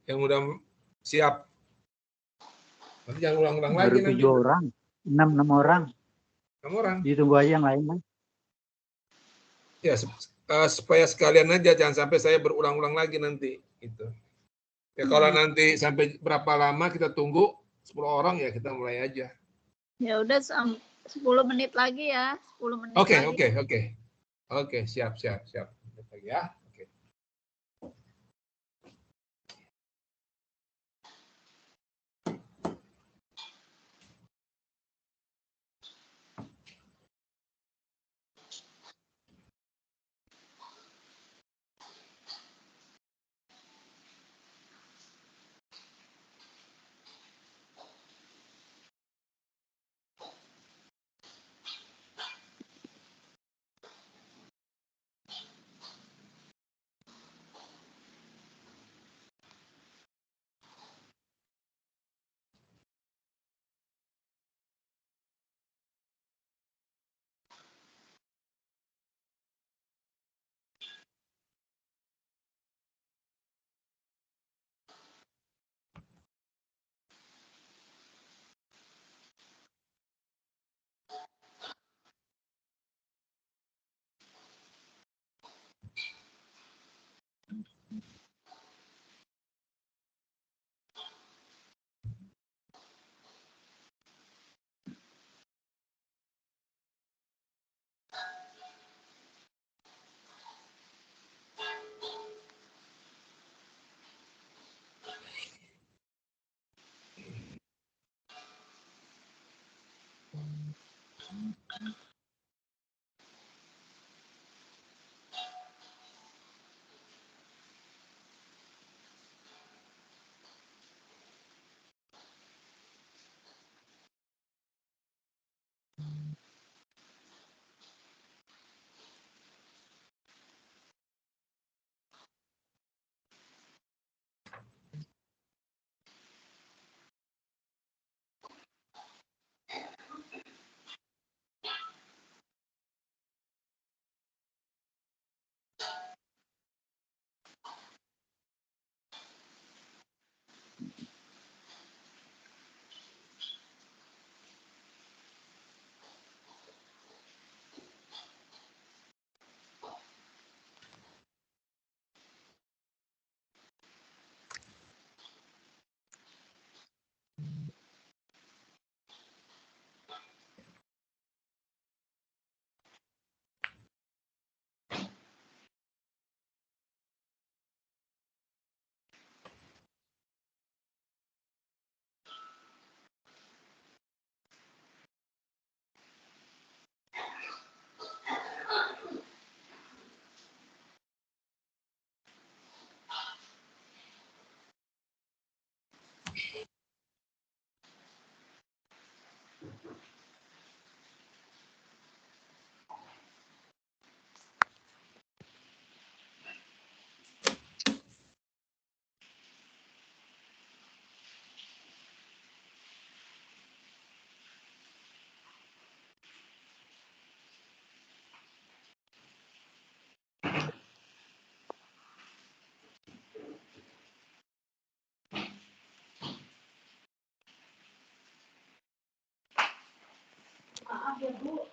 yang udah siap. Nanti jangan ulang-ulang Baru lagi 7 orang, 6 orang. 6 orang. Ditunggu aja yang lain, Mas. Ya, supaya sekalian aja, jangan sampai saya berulang-ulang lagi nanti. Gitu. Ya kalau nanti sampai berapa lama kita tunggu, 10 orang ya kita mulai aja. Ya udah 10 menit lagi ya, 10 menit Oke, lagi. Oke, siap. Ya. Oke.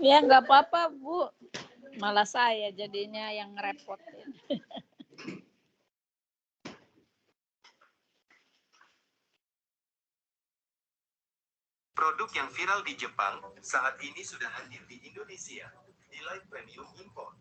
Ya nggak apa-apa Bu, malah saya jadinya yang ngerepotin. Produk yang viral di Jepang saat ini sudah hadir di Indonesia. Delight Premium Import.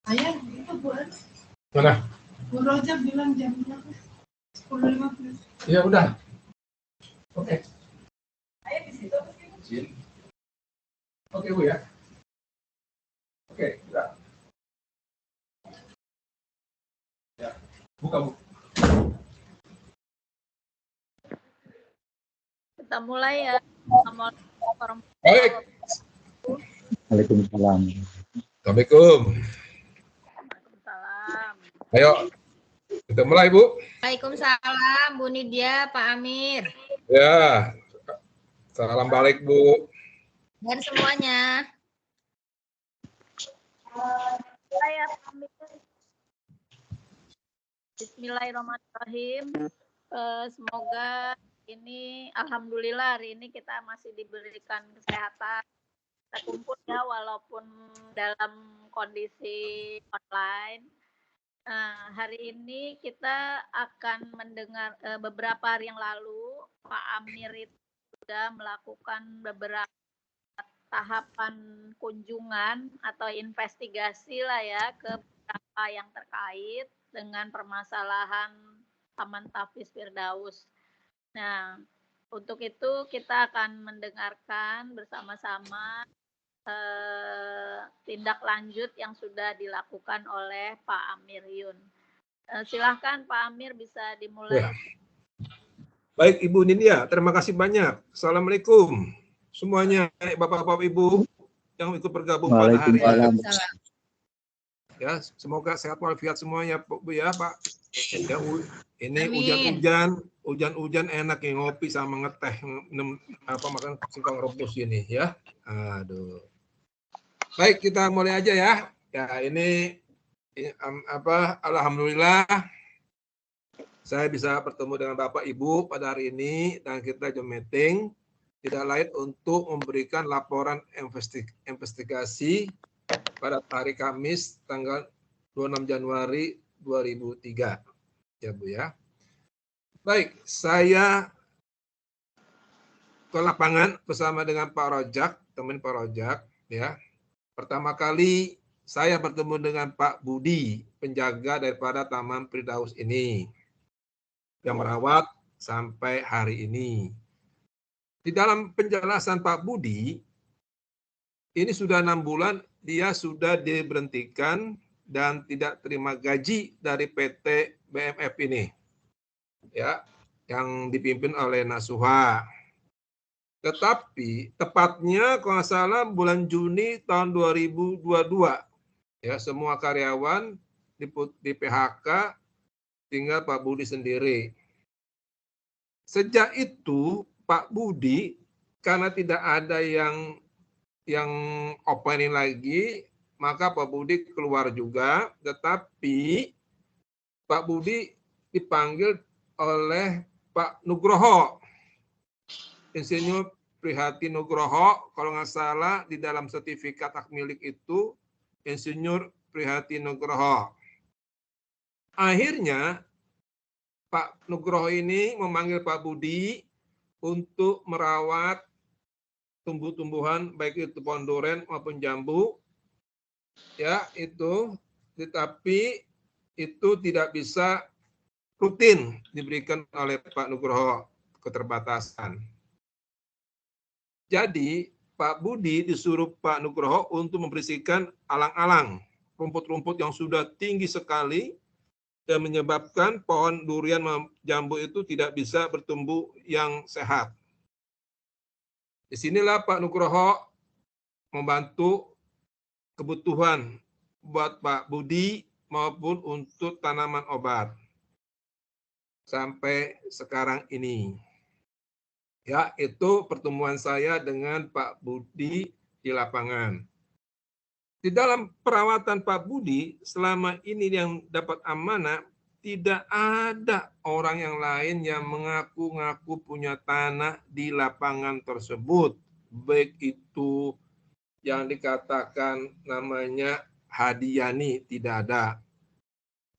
Ayah, itu buat Mana? Bu Roja bilang jam berapa? 10.15. Ya udah. Oke. Ayah di situ apa sih? Oke, Bu ya. Oke, udah. Ya, buka, Bu. Kita mulai ya. Assalamualaikum warahmatullahi Baik. wabarakatuh. Waalaikumsalam. Assalamualaikum. Waalaikumsalam. Ayo, kita mulai, Bu. Waalaikumsalam, Bu Nidia, Pak Amir, Ya, salam balik, Bu. dan semuanya. Saya pamit. Bismillahirrahmanirrahim. Semoga ini, alhamdulillah hari ini kita masih diberikan kesehatan. Kita kumpul ya walaupun dalam kondisi online. Hari ini kita akan mendengar beberapa hari yang lalu Pak Amir itu sudah melakukan beberapa tahapan kunjungan atau investigasi lah ya ke beberapa yang terkait dengan permasalahan Taman Tafis Firdaus. Nah, untuk itu kita akan mendengarkan bersama-sama tindak lanjut yang sudah dilakukan oleh Pak Amir Yun. Silahkan Pak Amir bisa dimulai. Ya. Baik, Ibu Nindya, terima kasih banyak. Assalamualaikum semuanya, Bapak-Bapak, Ibu. yang ikut bergabung pada hari ini. Waalaikumsalam. Ya, semoga sehat walafiat semuanya, Bu ya, Pak. Ya, ini Amin. hujan-hujan enak ya, ngopi sama ngeteh, makan singkong rebus ini ya. Aduh. Baik, kita mulai aja ya. Ya, ini alhamdulillah saya bisa bertemu dengan Bapak Ibu pada hari ini dan kita Zoom meeting tidak lain untuk memberikan laporan investigasi pada hari Kamis tanggal 26 Januari 2003. Ya, Bu ya. Baik, saya ke lapangan bersama dengan Pak Rojak, teman Pak Rojak ya. Pertama kali saya bertemu dengan Pak Budi, penjaga daripada Taman Firdaus ini yang merawat sampai hari ini. Di dalam penjelasan Pak Budi, ini sudah 6 bulan dia sudah diberhentikan dan tidak terima gaji dari PT BMF ini. Ya, yang dipimpin oleh Nasuha. Tetapi tepatnya kalau nggak salah bulan Juni tahun 2022 ya semua karyawan di PHK tinggal Pak Budi sendiri. Sejak itu Pak Budi karena tidak ada yang opening lagi, maka Pak Budi keluar juga, tetapi Pak Budi dipanggil oleh Pak Nugroho. Insinyur Prihatin Nugroho, kalau nggak salah di dalam sertifikat hak milik itu Insinyur Prihatin Nugroho. Akhirnya Pak Nugroho ini memanggil Pak Budi untuk merawat tumbuh-tumbuhan baik itu pohon duren maupun jambu. Ya, itu tetapi itu tidak bisa rutin diberikan oleh Pak Nugroho, keterbatasan. Jadi Pak Budi disuruh Pak Nugroho untuk membersihkan alang-alang, rumput-rumput yang sudah tinggi sekali dan menyebabkan pohon durian jambu itu tidak bisa bertumbuh yang sehat. Disinilah Pak Nugroho membantu kebutuhan buat Pak Budi maupun untuk tanaman obat sampai sekarang ini. Ya, itu pertemuan saya dengan Pak Budi di lapangan. Di dalam perawatan Pak Budi, selama ini yang dapat amanah, tidak ada orang yang lain yang mengaku-ngaku punya tanah di lapangan tersebut. Baik itu yang dikatakan namanya Hadiani, tidak ada.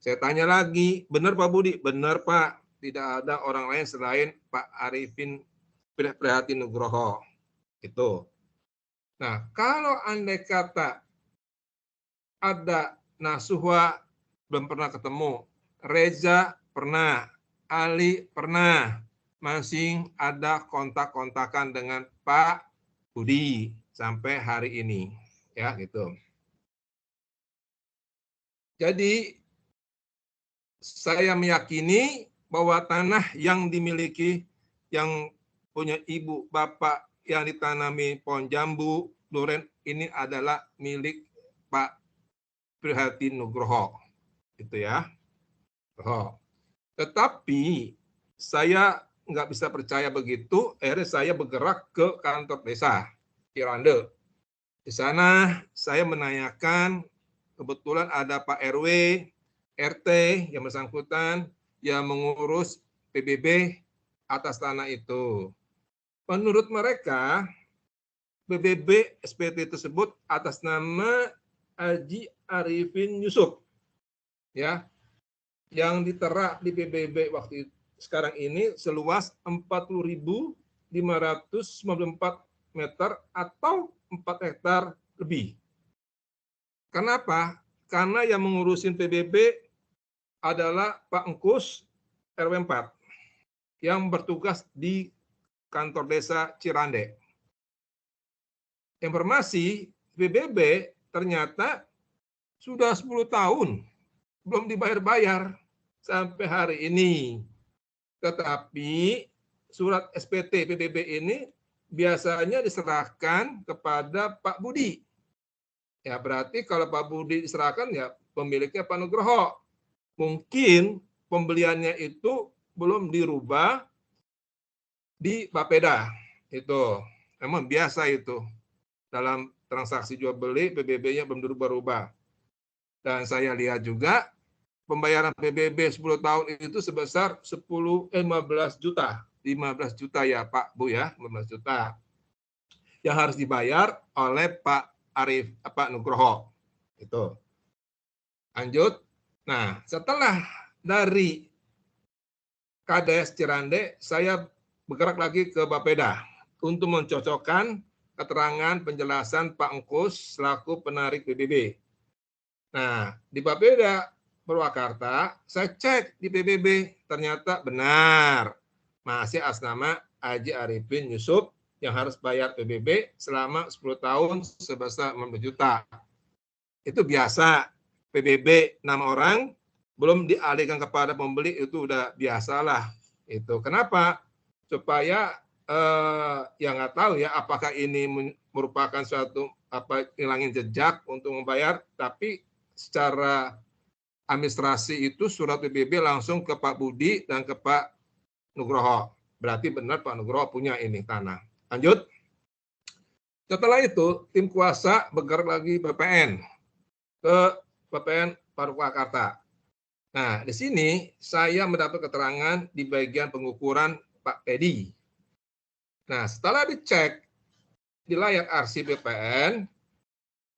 Saya tanya lagi, benar Pak Budi? Benar Pak, tidak ada orang lain selain Pak Arifin Prihatin Nugroho. Itu. Nah, kalau andai kata ada Nasuha belum pernah ketemu, Reza pernah, Ali pernah, masing ada kontak-kontakan dengan Pak Budi sampai hari ini, ya gitu. Jadi saya meyakini bahwa tanah yang dimiliki yang punya ibu bapak yang ditanami pohon jambu, duren ini adalah milik Pak Prihatin Nugroho. Itu ya. Oh. Tetapi saya nggak bisa percaya begitu, akhirnya saya bergerak ke kantor desa Cirande. Di sana saya menanyakan, kebetulan ada Pak RW, RT yang bersangkutan yang mengurus PBB atas tanah itu. Menurut mereka, PBB SPT tersebut atas nama Haji Arifin Yusuf, ya, yang diterak di PBB waktu sekarang ini seluas 40.594 meter atau 4 hektar lebih. Kenapa? Karena yang mengurusin PBB adalah Pak Engkus RW 4 yang bertugas di kantor desa Cirande. Informasi PBB ternyata sudah 10 tahun belum dibayar-bayar sampai hari ini. Tetapi surat SPT PBB ini biasanya diserahkan kepada Pak Budi Ya berarti kalau Pak Budi diserahkan ya pemiliknya Pak Nugroho. Mungkin pembeliannya itu belum dirubah di Bapeda. Itu memang biasa itu. Dalam transaksi jual beli PBB-nya belum dirubah-rubah. Dan saya lihat juga pembayaran PBB 10 tahun itu sebesar 15 juta. 15 juta ya Pak Bu ya, 15 juta. Yang harus dibayar oleh Pak Arif, Pak Nugroho. Itu. Lanjut. Nah, setelah dari KDS Cirande, saya bergerak lagi ke Bapeda untuk mencocokkan keterangan penjelasan Pak Engkus selaku penarik PBB. Nah, di Bapeda Purwakarta, saya cek di PBB, ternyata benar. Masih atas nama Haji Arifin Yusuf yang harus bayar PBB selama 10 tahun sebesar 15 juta. Itu biasa. PBB 6 orang, belum dialihkan kepada pembeli, itu udah biasalah. Itu kenapa? Supaya ya nggak tahu ya apakah ini merupakan suatu hilangin jejak untuk membayar, tapi secara administrasi itu surat PBB langsung ke Pak Budi dan ke Pak Nugroho. Berarti benar Pak Nugroho punya ini tanah. Lanjut. Setelah itu tim kuasa bergerak lagi BPN ke BPN Purwakarta. Nah, di sini saya mendapat keterangan di bagian pengukuran Pak Teddy. Nah, setelah dicek di layar arsip BPN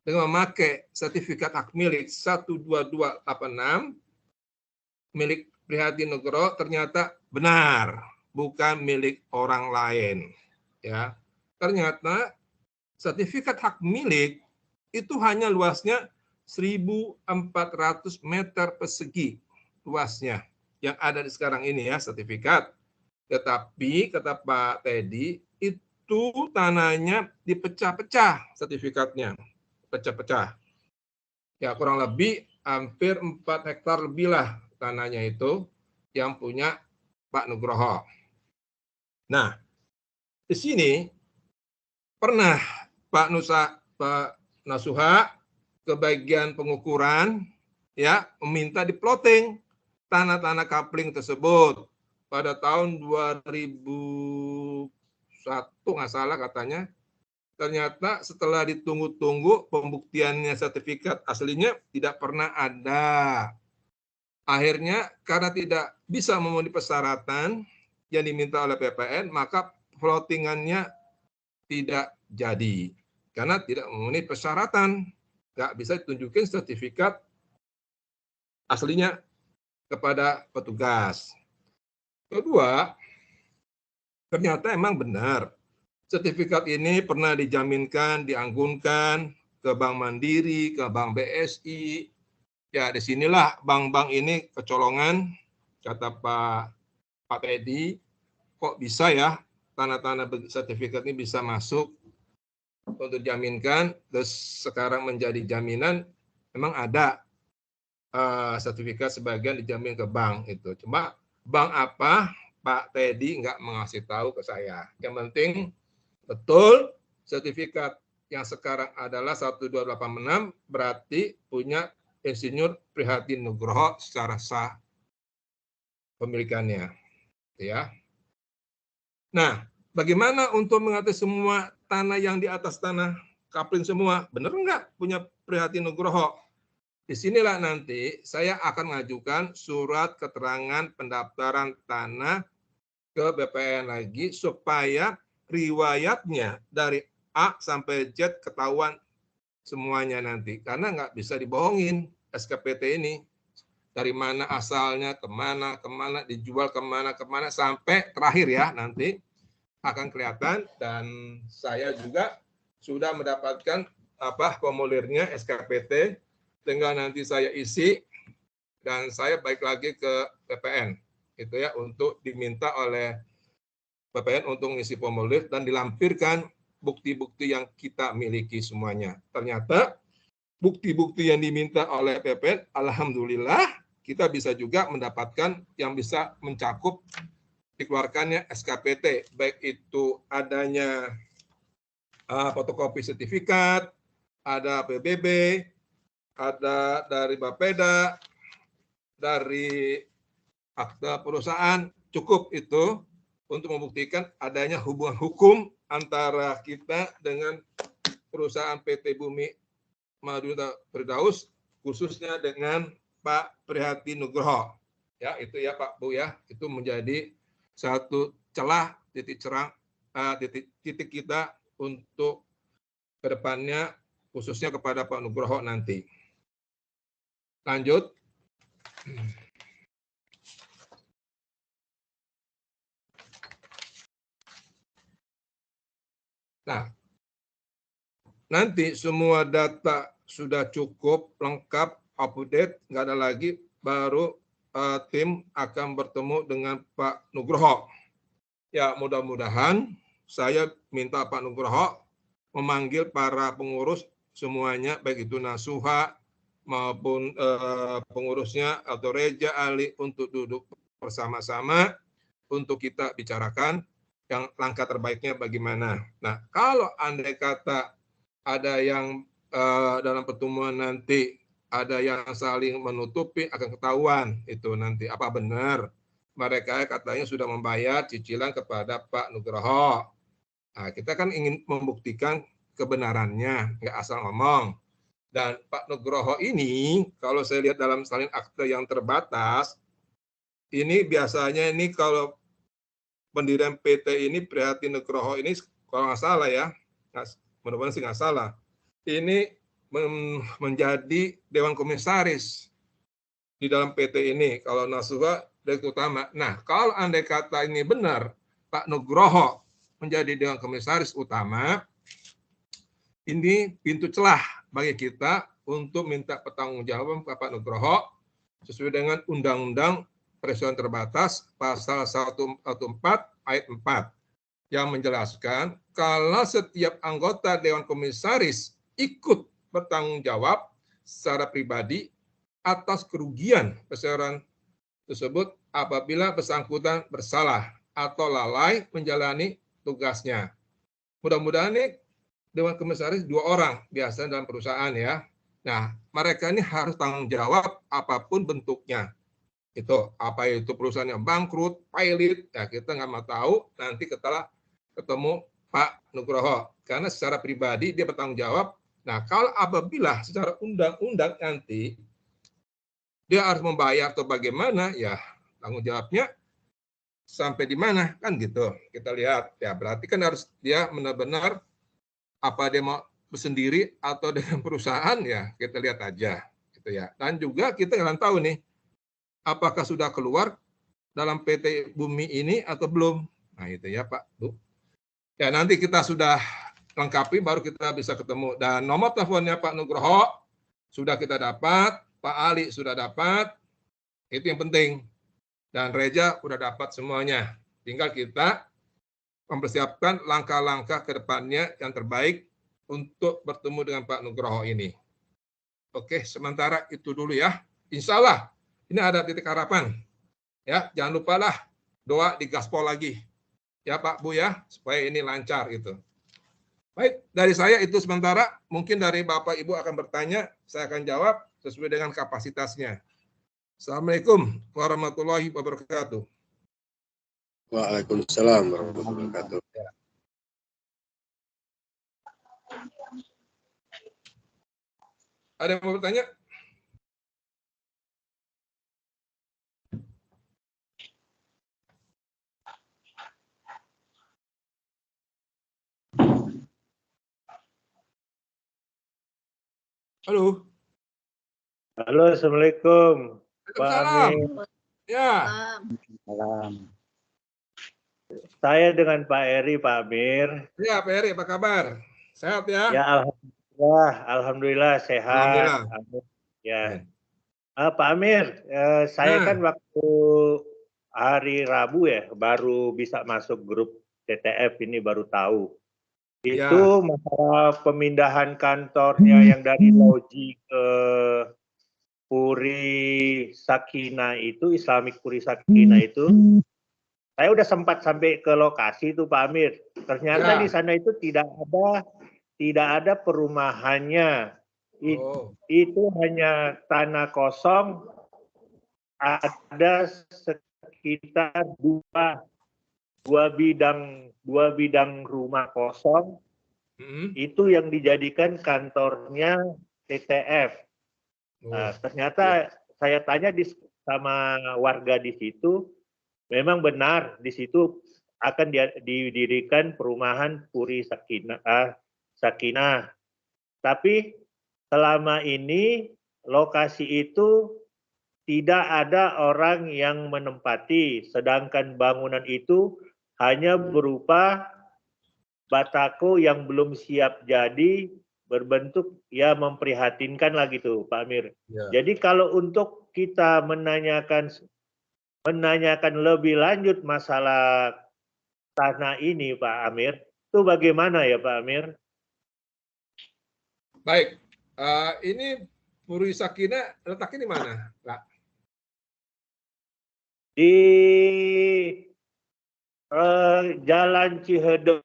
dengan memakai sertifikat hak milik 12286 milik Prihatin Nugroho, ternyata benar, bukan milik orang lain. Ya, ternyata sertifikat hak milik itu hanya luasnya 1.400 meter persegi luasnya yang ada di sekarang ini ya sertifikat. Tetapi kata Pak Teddy itu tanahnya dipecah-pecah sertifikatnya, pecah-pecah. Ya kurang lebih hampir 4 hektar lebih lah tanahnya itu yang punya Pak Nugroho. Nah, di sini pernah Pak Nasuha ke bagian pengukuran ya meminta diploting tanah-tanah kapling tersebut pada tahun 2001 nggak salah katanya. Ternyata setelah ditunggu-tunggu pembuktiannya sertifikat aslinya tidak pernah ada. Akhirnya karena tidak bisa memenuhi persyaratan yang diminta oleh PPN, maka floatingannya tidak jadi karena tidak memenuhi persyaratan. Nggak bisa ditunjukin sertifikat aslinya kepada petugas. Kedua, ternyata emang benar sertifikat ini pernah dijaminkan, dianggunkan ke Bank Mandiri, ke Bank BSI. Ya, disinilah bank-bank ini kecolongan, kata Pak Teddy, kok bisa ya tanah-tanah sertifikat ini bisa masuk untuk dijaminkan, terus sekarang menjadi jaminan, memang ada sertifikat sebagian dijamin ke bank itu. Cuma bank apa Pak Teddy nggak mengasih tahu ke saya. Yang penting betul sertifikat yang sekarang adalah 12286 berarti punya Insinyur Prihatin Nugroho secara sah pemilikannya. Ya. Nah, bagaimana untuk mengatur semua tanah yang di atas tanah kapling semua? Benar nggak punya Prihatin Nugroho? Disinilah nanti saya akan mengajukan surat keterangan pendaftaran tanah ke BPN lagi supaya riwayatnya dari A sampai Z ketahuan semuanya nanti. Karena nggak bisa dibohongin SKPT ini. Dari mana asalnya, kemana, dijual kemana, sampai terakhir ya nanti akan kelihatan. Dan saya juga sudah mendapatkan formulirnya SKPT, tinggal nanti saya isi dan saya balik lagi ke BPN itu ya untuk diminta oleh BPN untuk mengisi formulir dan dilampirkan bukti-bukti yang kita miliki semuanya. Ternyata bukti-bukti yang diminta oleh BPN, alhamdulillah kita bisa juga mendapatkan yang bisa mencakup dikeluarkannya SKPT, baik itu adanya fotokopi sertifikat, ada PBB, ada dari Bapeda, dari akta perusahaan, cukup itu untuk membuktikan adanya hubungan hukum antara kita dengan perusahaan PT Bumi Madura Firdaus, khususnya dengan Pak Prihati Nugroho. Ya, itu ya Pak Bu ya, itu menjadi satu celah titik titik kita untuk kedepannya, khususnya kepada Pak Nugroho nanti. Lanjut. Nah, nanti semua data sudah cukup, lengkap, update, nggak ada lagi, baru tim akan bertemu dengan Pak Nugroho. Ya, mudah-mudahan saya minta Pak Nugroho memanggil para pengurus semuanya, baik itu Nasuha maupun pengurusnya atau Reja Ali, untuk duduk bersama-sama untuk kita bicarakan yang langkah terbaiknya bagaimana. Nah, kalau andai kata ada yang dalam pertemuan nanti ada yang saling menutupi, akan ketahuan itu nanti apa benar mereka katanya sudah membayar cicilan kepada Pak Nugroho. Nah, kita kan ingin membuktikan kebenarannya, nggak asal ngomong. Dan Pak Nugroho ini, kalau saya lihat dalam salin akte yang terbatas, ini biasanya ini kalau pendirian PT ini, Prihati Nugroho ini, kalau nggak salah ya, mudah-mudahan sih nggak salah, ini menjadi Dewan Komisaris di dalam PT ini, kalau Nasuha Direktur Utama. Nah, kalau andai kata ini benar, Pak Nugroho menjadi Dewan Komisaris Utama, ini pintu celah bagi kita untuk minta pertanggungjawaban ke Pak Nugroho sesuai dengan Undang-Undang Perselisihan Terbatas pasal 114 ayat 4 yang menjelaskan kalau setiap anggota Dewan Komisaris ikut bertanggung jawab secara pribadi atas kerugian perselisihan tersebut apabila bersangkutan bersalah atau lalai menjalani tugasnya. Mudah-mudahan ini Dewan Komisaris 2 orang biasa dalam perusahaan ya. Nah, mereka ini harus tanggung jawab apapun bentuknya. Itu apa itu perusahaannya bangkrut, pilot, ya kita nggak mau tahu, nanti setelah ketemu Pak Nugroho. Karena secara pribadi dia bertanggung jawab. Nah, kalau apabila secara undang-undang nanti dia harus membayar atau bagaimana, ya tanggung jawabnya sampai di mana kan gitu. Kita lihat ya, berarti kan harus dia benar-benar apa dia mau sendiri atau dengan perusahaan, ya kita lihat aja gitu ya. Dan juga kita nggak tahu nih apakah sudah keluar dalam PT Bumi ini atau belum. Nah itu ya Pak Bu. Ya nanti kita sudah lengkapi baru kita bisa ketemu. Dan nomor teleponnya Pak Nugroho sudah kita dapat, Pak Ali sudah dapat, itu yang penting. Dan Reja sudah dapat semuanya. Tinggal kita mempersiapkan langkah-langkah ke depannya yang terbaik untuk bertemu dengan Pak Nugroho ini. Oke, sementara itu dulu ya. Insya Allah ini ada titik harapan. Ya, jangan lupalah doa digaspol lagi. Ya Pak Bu ya, supaya ini lancar itu. Baik, dari saya itu sementara. Mungkin dari Bapak Ibu akan bertanya, saya akan jawab sesuai dengan kapasitasnya. Assalamualaikum warahmatullahi wabarakatuh. Waalaikumsalam warahmatullahi wabarakatuh. Ada yang mau bertanya? Halo. Halo, Assalamualaikum. Pak Amin. Ya. Salam. Saya dengan Pak Eri, Pak Amir. Ya, Pak Eri, apa kabar? Sehat ya? Ya, alhamdulillah sehat. Alhamdulillah. Ya. Pak Amir, saya kan waktu hari Rabu ya baru bisa masuk grup TTF ini, baru tahu. Itu masalah pemindahan kantornya yang dari Loji ke Puri Sakina itu, Islamic Puri Sakina itu. Saya udah sempat sampai ke lokasi itu Pak Amir. Ternyata di sana itu tidak ada tidak ada perumahannya. Oh. Itu hanya tanah kosong, ada sekitar dua bidang rumah kosong. Itu yang dijadikan kantornya TTF. Nah, ternyata saya tanya sama warga di situ, memang benar di situ akan didirikan perumahan Puri Sakinah. Tapi selama ini lokasi itu tidak ada orang yang menempati, sedangkan bangunan itu hanya berupa batako yang belum siap jadi, berbentuk ya memprihatinkan lah gitu, Pak Amir. Ya. Jadi kalau untuk kita menanyakan lebih lanjut masalah tanah ini, Pak Amir, itu bagaimana ya, Pak Amir? Baik, ini Puri Sakinah letaknya di mana, Pak? Di Jalan Cihedeng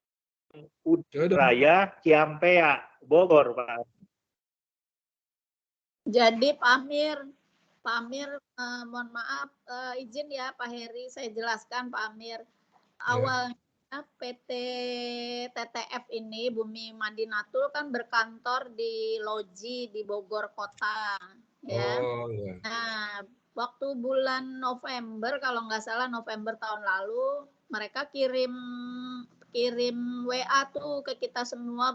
Raya, Ciampea, Bogor, Pak. Jadi Pak Amir, mohon maaf, izin ya Pak Heri, saya jelaskan Pak Amir. Awalnya PT TTF ini, Bumi Madinatul kan berkantor di Loji di Bogor Kota. Ya. Oh, ya. Nah, waktu bulan November, kalau nggak salah November tahun lalu, mereka kirim WA tuh ke kita semua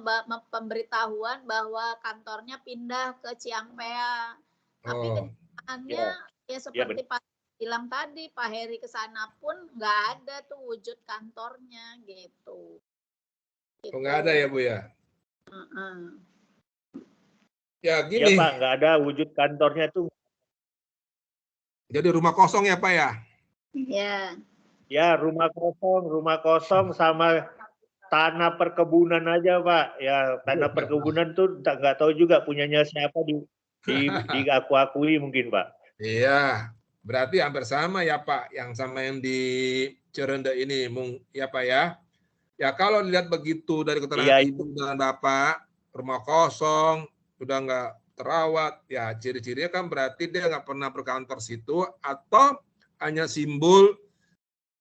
pemberitahuan bahwa kantornya pindah ke Ciampea. Tapi kenyataannya ya seperti Pak bilang tadi, Pak Heri ke sana pun nggak ada tuh wujud kantornya gitu. Oh, nggak ada ya Bu ya? Ya Ya gini. Pak, nggak ada wujud kantornya tuh. Jadi rumah kosong ya Pak ya? Iya. Ya rumah kosong sama tanah perkebunan aja Pak. Ya tanah perkebunan tuh nggak tahu juga punyanya siapa diakui mungkin Pak. Iya, berarti hampir sama ya Pak, yang sama yang di Cirende ini, ya Pak ya. Ya kalau dilihat begitu dari keterangan Ibu dan Bapak, rumah kosong, sudah nggak terawat, ya ciri-cirinya kan berarti dia nggak pernah berkantor situ, atau hanya simbol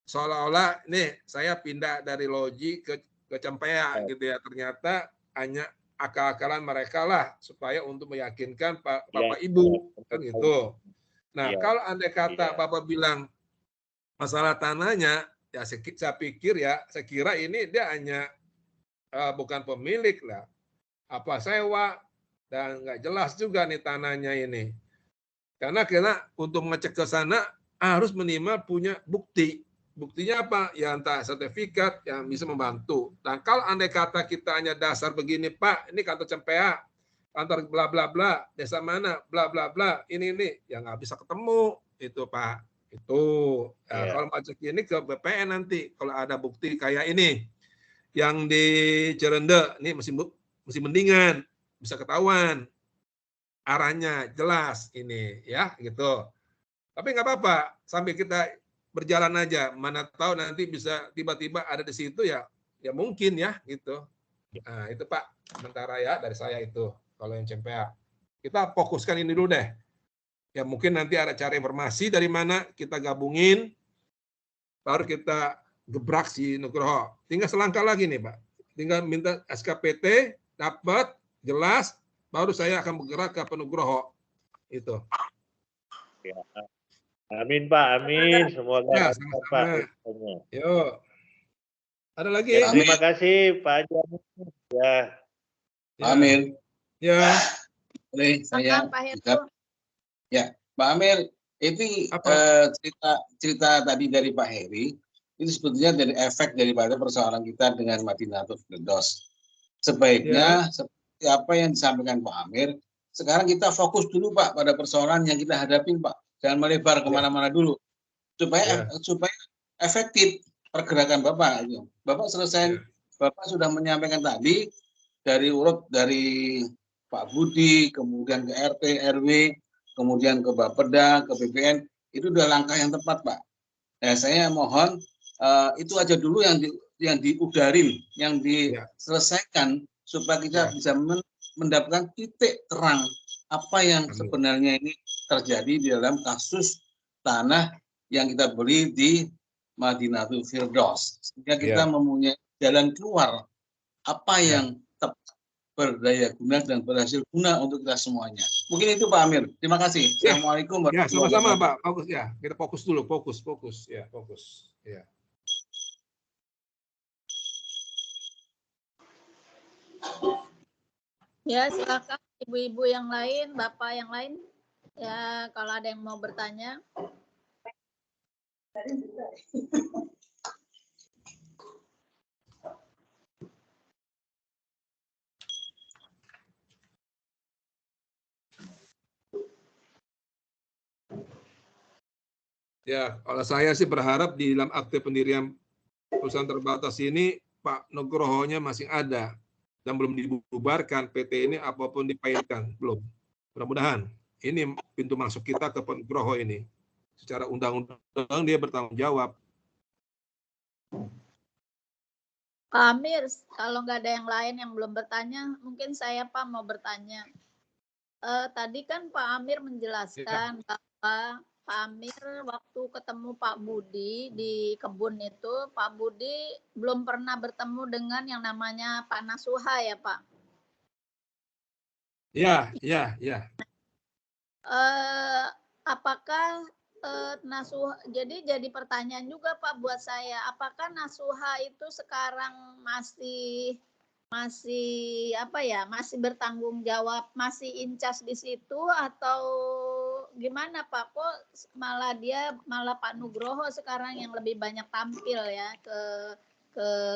seolah-olah nih saya pindah dari Loji ke Ciampea gitu ya. Ternyata hanya akal-akalan mereka lah supaya untuk meyakinkan Bapak Ibu kan gitu. Nah, kalau andai kata Bapak bilang masalah tanahnya, ya saya pikir ya, saya kira ini dia hanya bukan pemilik lah, apa sewa, dan nggak jelas juga nih tanahnya ini. Karena untuk mengecek ke sana harus minimal punya bukti. Buktinya apa? Ya entah sertifikat yang bisa membantu. Dan kalau andai kata kita hanya dasar begini, Pak, ini kantor Ciampea, kantor bla bla bla, desa mana, bla bla bla, ini ya nggak bisa ketemu itu Pak. Itu kalau macet ini ke BPN nanti kalau ada bukti kayak ini, yang di Cirende, ini mesti mendingan bisa ketahuan arahnya jelas ini ya gitu. Tapi nggak apa-apa sambil kita berjalan aja, mana tahu nanti bisa tiba-tiba ada di situ ya mungkin ya gitu. Nah itu Pak, sementara ya dari saya itu. Kalau yang Ciampea, kita fokuskan ini dulu deh. Ya mungkin nanti ada cari informasi dari mana kita gabungin, baru kita gebrak si Nugroho. Tinggal selangkah lagi nih Pak. Tinggal minta SKPT, dapat, jelas, baru saya akan bergerak ke Nugroho. Itu. Ya. Amin Pak, amin. Semoga ya, Pak. Yuk. Ada lagi? Ya, terima kasih Pak Jamin. Ya. Amin. Ya. Boleh saya juga. Ya, Pak Amir, ini cerita tadi dari Pak Heri, itu sebetulnya dari efek daripada persoalan kita dengan Madinatul Firdaus. Sebaiknya seperti apa yang disampaikan Pak Amir, sekarang kita fokus dulu Pak pada persoalan yang kita hadapin Pak. Jangan melebar kemana-mana dulu. Supaya efektif pergerakan Bapak. Bapak selesai, Bapak sudah menyampaikan tadi dari Pak Budi, kemudian ke RT, RW, kemudian ke Bapeda, ke BPN, itu udah langkah yang tepat, Pak. Nah, saya mohon itu aja dulu yang diudarin, yang diselesaikan supaya kita bisa mendapatkan titik terang apa yang sebenarnya ini terjadi di dalam kasus tanah yang kita beli di Madinatul Firdaus, sehingga kita mempunyai jalan keluar apa yang tepat, berdaya guna dan berhasil guna untuk kita semuanya. Mungkin itu Pak Amir. Terima kasih. Assalamualaikum warahmatullahi wabarakatuh. Sama-sama Pak. Fokus ya. Kita fokus dulu. Fokus. Ya, fokus. Ya. Ya, silakan ibu-ibu yang lain, bapak yang lain. Ya, kalau ada yang mau bertanya. Ya, kalau saya sih berharap di dalam akte pendirian perusahaan terbatas ini Pak Nugroho-nya masih ada dan belum dibubarkan. PT ini apapun dipailkan, belum. Mudah-mudahan ini pintu masuk kita ke Pak Nugroho ini. Secara undang-undang dia bertanggung jawab. Pak Amir, kalau nggak ada yang lain yang belum bertanya, mungkin saya Pak mau bertanya. Tadi kan Pak Amir menjelaskan bahwa Pak Amir waktu ketemu Pak Budi di kebun itu, Pak Budi belum pernah bertemu dengan yang namanya Pak Nasuha ya Pak? Ya. Apakah Nasuha, jadi pertanyaan juga Pak buat saya, apakah Nasuha itu sekarang masih apa ya, masih bertanggung jawab, masih incas di situ atau gimana Pak? Kok malah Pak Nugroho sekarang yang lebih banyak tampil ya ke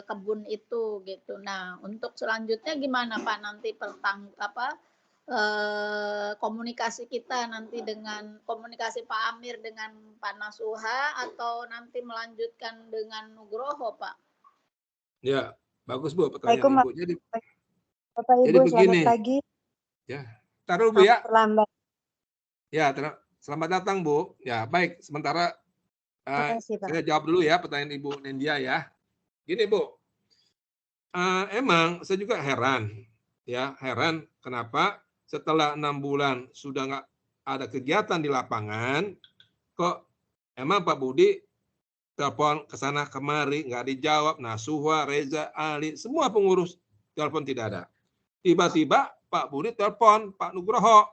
kebun itu gitu. Nah, untuk selanjutnya gimana Pak nanti komunikasi kita nanti dengan komunikasi Pak Amir dengan Pak Nasuha atau nanti melanjutkan dengan Nugroho Pak? Ya, bagus Bu pertanyaan Ibu. Jadi Bapak Ibu, begini. Selamat pagi. Ya, taruh Bu ya. Terlambat. Ya, selamat datang Bu. Ya, baik. Sementara saya jawab dulu ya pertanyaan Ibu Nendia ya. Gini Bu, emang saya juga heran kenapa setelah 6 bulan sudah nggak ada kegiatan di lapangan, kok emang Pak Budi telepon ke sana kemari nggak dijawab, Nasuha, Reza, Ali, semua pengurus telepon tidak ada. Tiba-tiba Pak Budi telepon Pak Nugroho.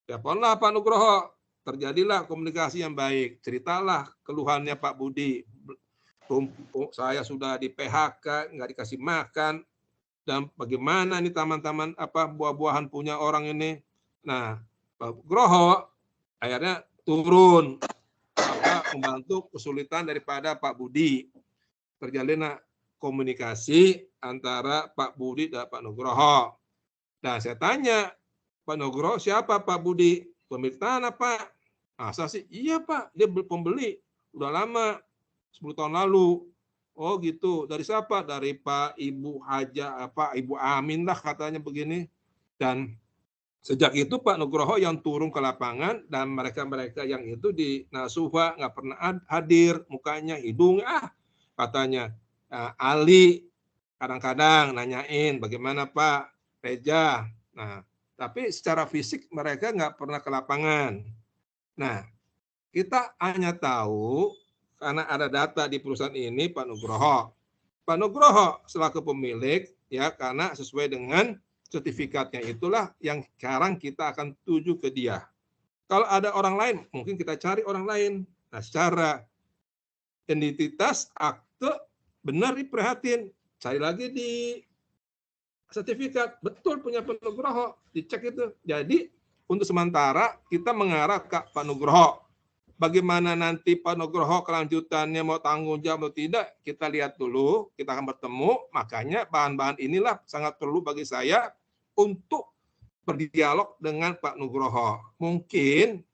Teleponlah Pak Nugroho, terjadilah komunikasi yang baik. Ceritalah keluhannya Pak Budi. Saya sudah di PHK, nggak dikasih makan, dan bagaimana nih taman-taman buah-buahan punya orang ini. Nah, Pak Nugroho akhirnya turun membantu kesulitan daripada Pak Budi. Terjalinlah komunikasi antara Pak Budi dan Pak Nugroho. Nah, saya tanya, Pak Nugroho siapa Pak Budi? Pemilik tanah Pak. Masa sih? Iya Pak, dia pembeli. Udah lama, 10 tahun lalu. Oh gitu, dari siapa? Dari Pak Ibu Haja, Ibu Amin lah katanya begini. Dan sejak itu Pak Nugroho yang turun ke lapangan dan mereka-mereka yang itu di Nasuha nggak pernah hadir, mukanya, hidungnya, katanya. Ali kadang-kadang nanyain bagaimana Pak Reja. Nah, tapi secara fisik mereka nggak pernah ke lapangan. Nah, kita hanya tahu karena ada data di perusahaan ini Pak Nugroho. Pak Nugroho selaku pemilik ya karena sesuai dengan sertifikatnya itulah yang sekarang kita akan tuju ke dia. Kalau ada orang lain, mungkin kita cari orang lain. Nah, secara identitas akte benar diperhatiin. Cari lagi di sertifikat, betul punya Pak Nugroho, dicek itu. Jadi untuk sementara kita mengarah ke Pak Nugroho. Bagaimana nanti Pak Nugroho kelanjutannya mau tanggung jawab atau tidak, kita lihat dulu, kita akan bertemu. Makanya bahan-bahan inilah sangat perlu bagi saya untuk berdialog dengan Pak Nugroho. Mungkin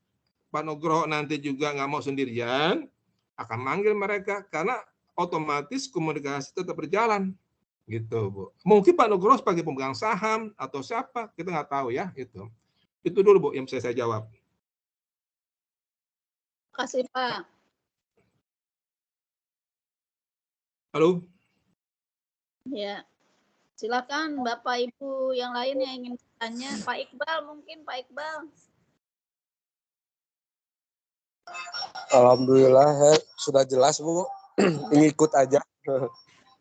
Pak Nugroho nanti juga nggak mau sendirian, akan manggil mereka karena otomatis komunikasi tetap berjalan. Gitu Bu. Mungkin Pak Nugroho sebagai pemegang saham atau siapa, kita nggak tahu ya. Itu dulu Bu yang saya jawab. Terima kasih Pak. Halo. Ya. Silakan Bapak Ibu yang lain yang ingin bertanya. Pak Iqbal mungkin, Pak Iqbal. Alhamdulillah sudah jelas Bu. Ngikut aja.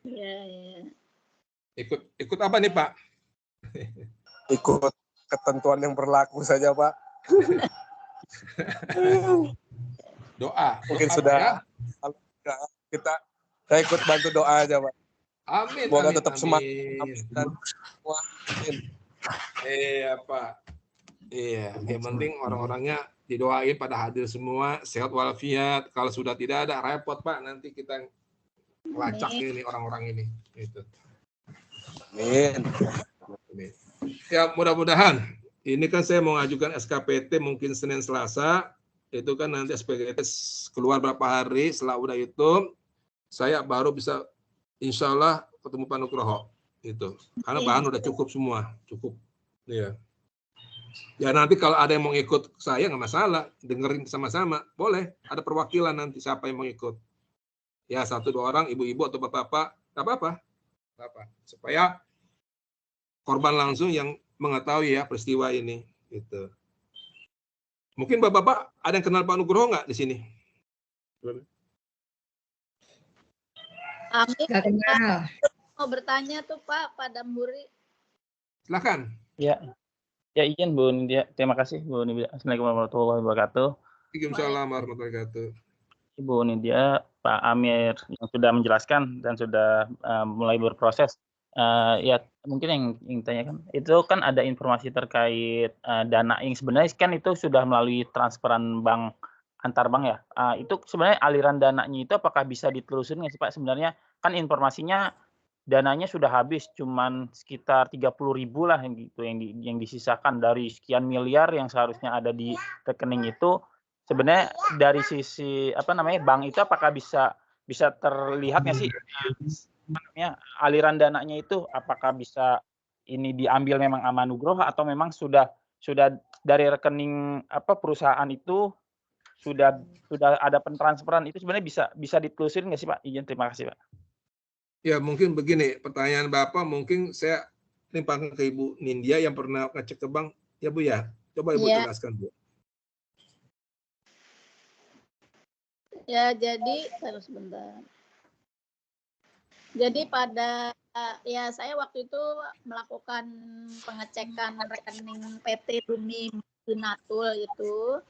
Iya, iya. Ikut apa nih Pak? Ikut ketentuan yang berlaku saja Pak. Doa. Mungkin doa, sudah ya? saya ikut bantu doa aja Pak. Amin. Semoga amin, tetap amin. semangat dan semua. Iya Pak. Iya, yang penting orang-orangnya didoain pada hadir semua, sehat walafiat. Kalau sudah tidak ada repot Pak, nanti kita lacak ini orang-orang ini. Gitu. Amin. Ya mudah-mudahan. Ini kan saya mau ngajukan SKPT mungkin Senin Selasa. Itu kan nanti SKPT keluar berapa hari. Setelah udah itu, saya baru bisa insya Allah ketemu Pak Nugroho. Itu. Karena bahan udah cukup semua. Cukup. Iya. Ya nanti kalau ada yang mau ikut saya nggak masalah. Dengerin sama-sama. Boleh. Ada perwakilan nanti siapa yang mau ikut. Ya 1-2 orang, ibu-ibu atau bapak-bapak. Nggak apa-apa. Supaya korban langsung yang mengetahui ya peristiwa ini gitu. Mungkin bapak-bapak ada yang kenal Pak Nugroho nggak di sini? Amin. Kenal. Mau bertanya tuh Pak Damburi. Silakan. Ya izin Bu Nindya. Terima kasih Bu Nindya. Assalamualaikum warahmatullahi wabarakatuh. Waalaikumsalam warahmatullahi wabarakatuh. Bu Nindya, Pak Amir yang sudah menjelaskan dan sudah mulai berproses. Ya mungkin yang tanyakan itu kan ada informasi terkait dana yang sebenarnya kan itu sudah melalui transferan bank antar bank ya. Itu sebenarnya aliran dananya itu apakah bisa ditelusuri nggak sih Pak? Sebenarnya kan informasinya dananya sudah habis, cuman sekitar 30.000 lah yang gitu yang disisakan dari sekian miliar yang seharusnya ada di rekening itu. Sebenarnya dari sisi bank itu apakah bisa terlihat nggak sih aliran dananya itu, apakah bisa ini diambil memang sama Nugroho atau memang sudah dari rekening perusahaan itu sudah ada pentransferan itu sebenarnya bisa ditelusuri nggak sih Pak? Izin, terima kasih Pak. Ya mungkin begini, pertanyaan Bapak mungkin saya limpahkan ke Ibu Nindya yang pernah ngecek ke bank ya Bu ya. Coba Ibu jelaskan Bu. Ya jadi sebentar. Jadi ya saya waktu itu melakukan pengecekan rekening PT Bumi Binatul itu